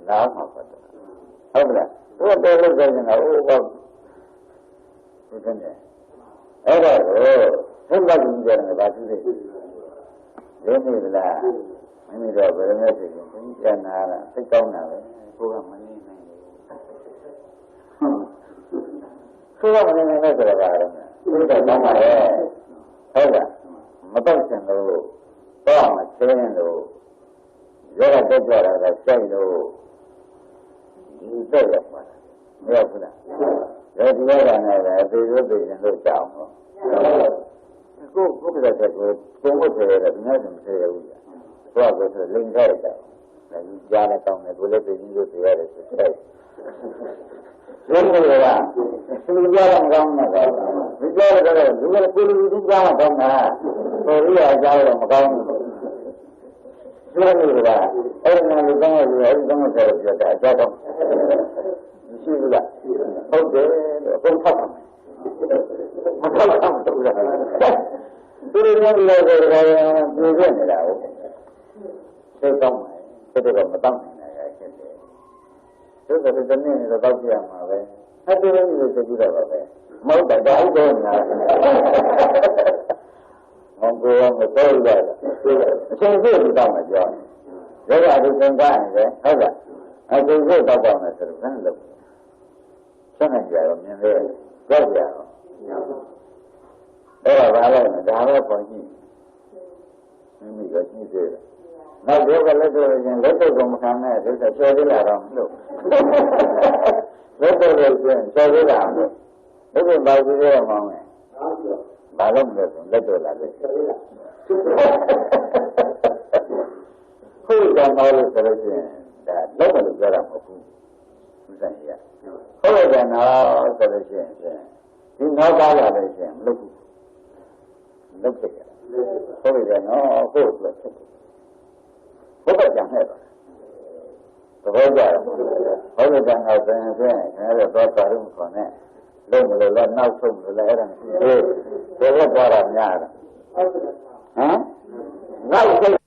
နားမှာပတ်တယ်ဟုတ်လားဘုရားတော်လို့ဆိုရင်တော့ဟုတ်ကဲ့အဲ့ဒါကိုဘုရားကြီးကြတယ်ဗာသူတွေရင်းနေလားမင်းတို့ဘယ်လိုလဲဆိုရင်ဘုန်းကြီးကနာတာစိတ်ကောင်းတာပဲဘုရားမနေနိုင်ဘူးဆိုတော့မနေနိုင်ဆိုတော့ဗာတော့ဘုရားကောင်းပါရဲ့ဟုတ်လားမတော့စင်လို့တော့မချင်းလို့ရောတက်ကြတာကစိုက်လို့ဒီတော့ရပါမရဘူးလားဒီရောကနဲ့ပဲသေရုပ်သိရင်လို့ကြောက်တော့ကိုဘုရားတက်ကိုဘုံဘုရားရဲ့ဒီနေ့မသေးဘူးကြာသွားကိုဆိုလိမ့်ခဲ့တယ်ဒါကြီးကြားလည်းကောင်းတယ်ကိုလည်းသိကြီးလို့သိရတယ်ဆိုတဲ့ဘုရားကသူကြားတော့မကောင်းနဲ့တော့ဒီကြားတော့လူကကိုလူသူကြားတော့ကောင်းတာဟိုရိယာကြားတော့မကောင်းဘူးဒီလိုကအဲ့ဒီလိုကောင်းလို့အဲ့ဒီကောင်းတဲ့ပြောတာအကြောင်းမရှိဘူးလားဟုတ်တယ်လို့ဘုံဖောက်တယ်မဖောက်တော့ဘူးလားဒီလိုမျိုးလည်းပြောပြနေတာဟုတ်သိကောင်းတယ်စိတ်တော့မတောင်းနိုင်တာဖြစ်တယ်သို့တော်တနေ့တော့တောက်ပြရမှာပဲအဲ့ဒီလိုမျိုးသိကြည့်တော့ပါပဲမဟုတ်တာဒါဥဒ္ဒေနာမကောမတော်ရတာအရှင်စိတ်တောင်းမှကြောရောဂါဒီသင်္ကာနေတယ်ဟုတ်လားအရှင်စိတ်တောက်ပါမယ်ဆိုတော့ဘယ်လိုဆက်နေကြရောမြင်လေကြောက်ကြရောအဲ့ဒါဘာလဲဒါပဲပေါ်ကြည့်မိမိကကြည့်သေးတယ်နောက်တော့ကလည်းတော့ရင်လက်တော့ကမခံနဲ့ဒီတော့ကျော်သေးလာတော့မလို့လက်တော့လို့ကျရင်ကျော်သေးလာလို့ဒီကဘာကြည့်ရမှာလဲဘာလို့မလဲဆိုလက်တော့လာလက်ကျော်သေးလာဟုတ်တယ်မလို့ဆိုလို့ကျရင်ဒါလောက်မလို့ပြောတာမဟုတ်ဘူးဥစ္စာကြီးဟုတ်တယ်နော်ဆိုလို့ကျရင်ဒီနောက်ပါလာလို့ကျရင်မလုပ်ဘူးလုပ်ဖြစ်တယ်ဟုတ်တယ်နော်ဟုတ်တယ်ဘုရားကြံခဲ့ပါသဘောကျတယ်ဘုရားကနောက်ဆိုရင်ခင်ဗျားတို့တော့ပါရုံခေါ်နဲ့လုံးမလို့လားနောက်ဆုံးလို့လည်းအဲ့ဒါမရှိဘူးဘယ်လိုသွားတာများတာဟမ်နောက်ဆုံး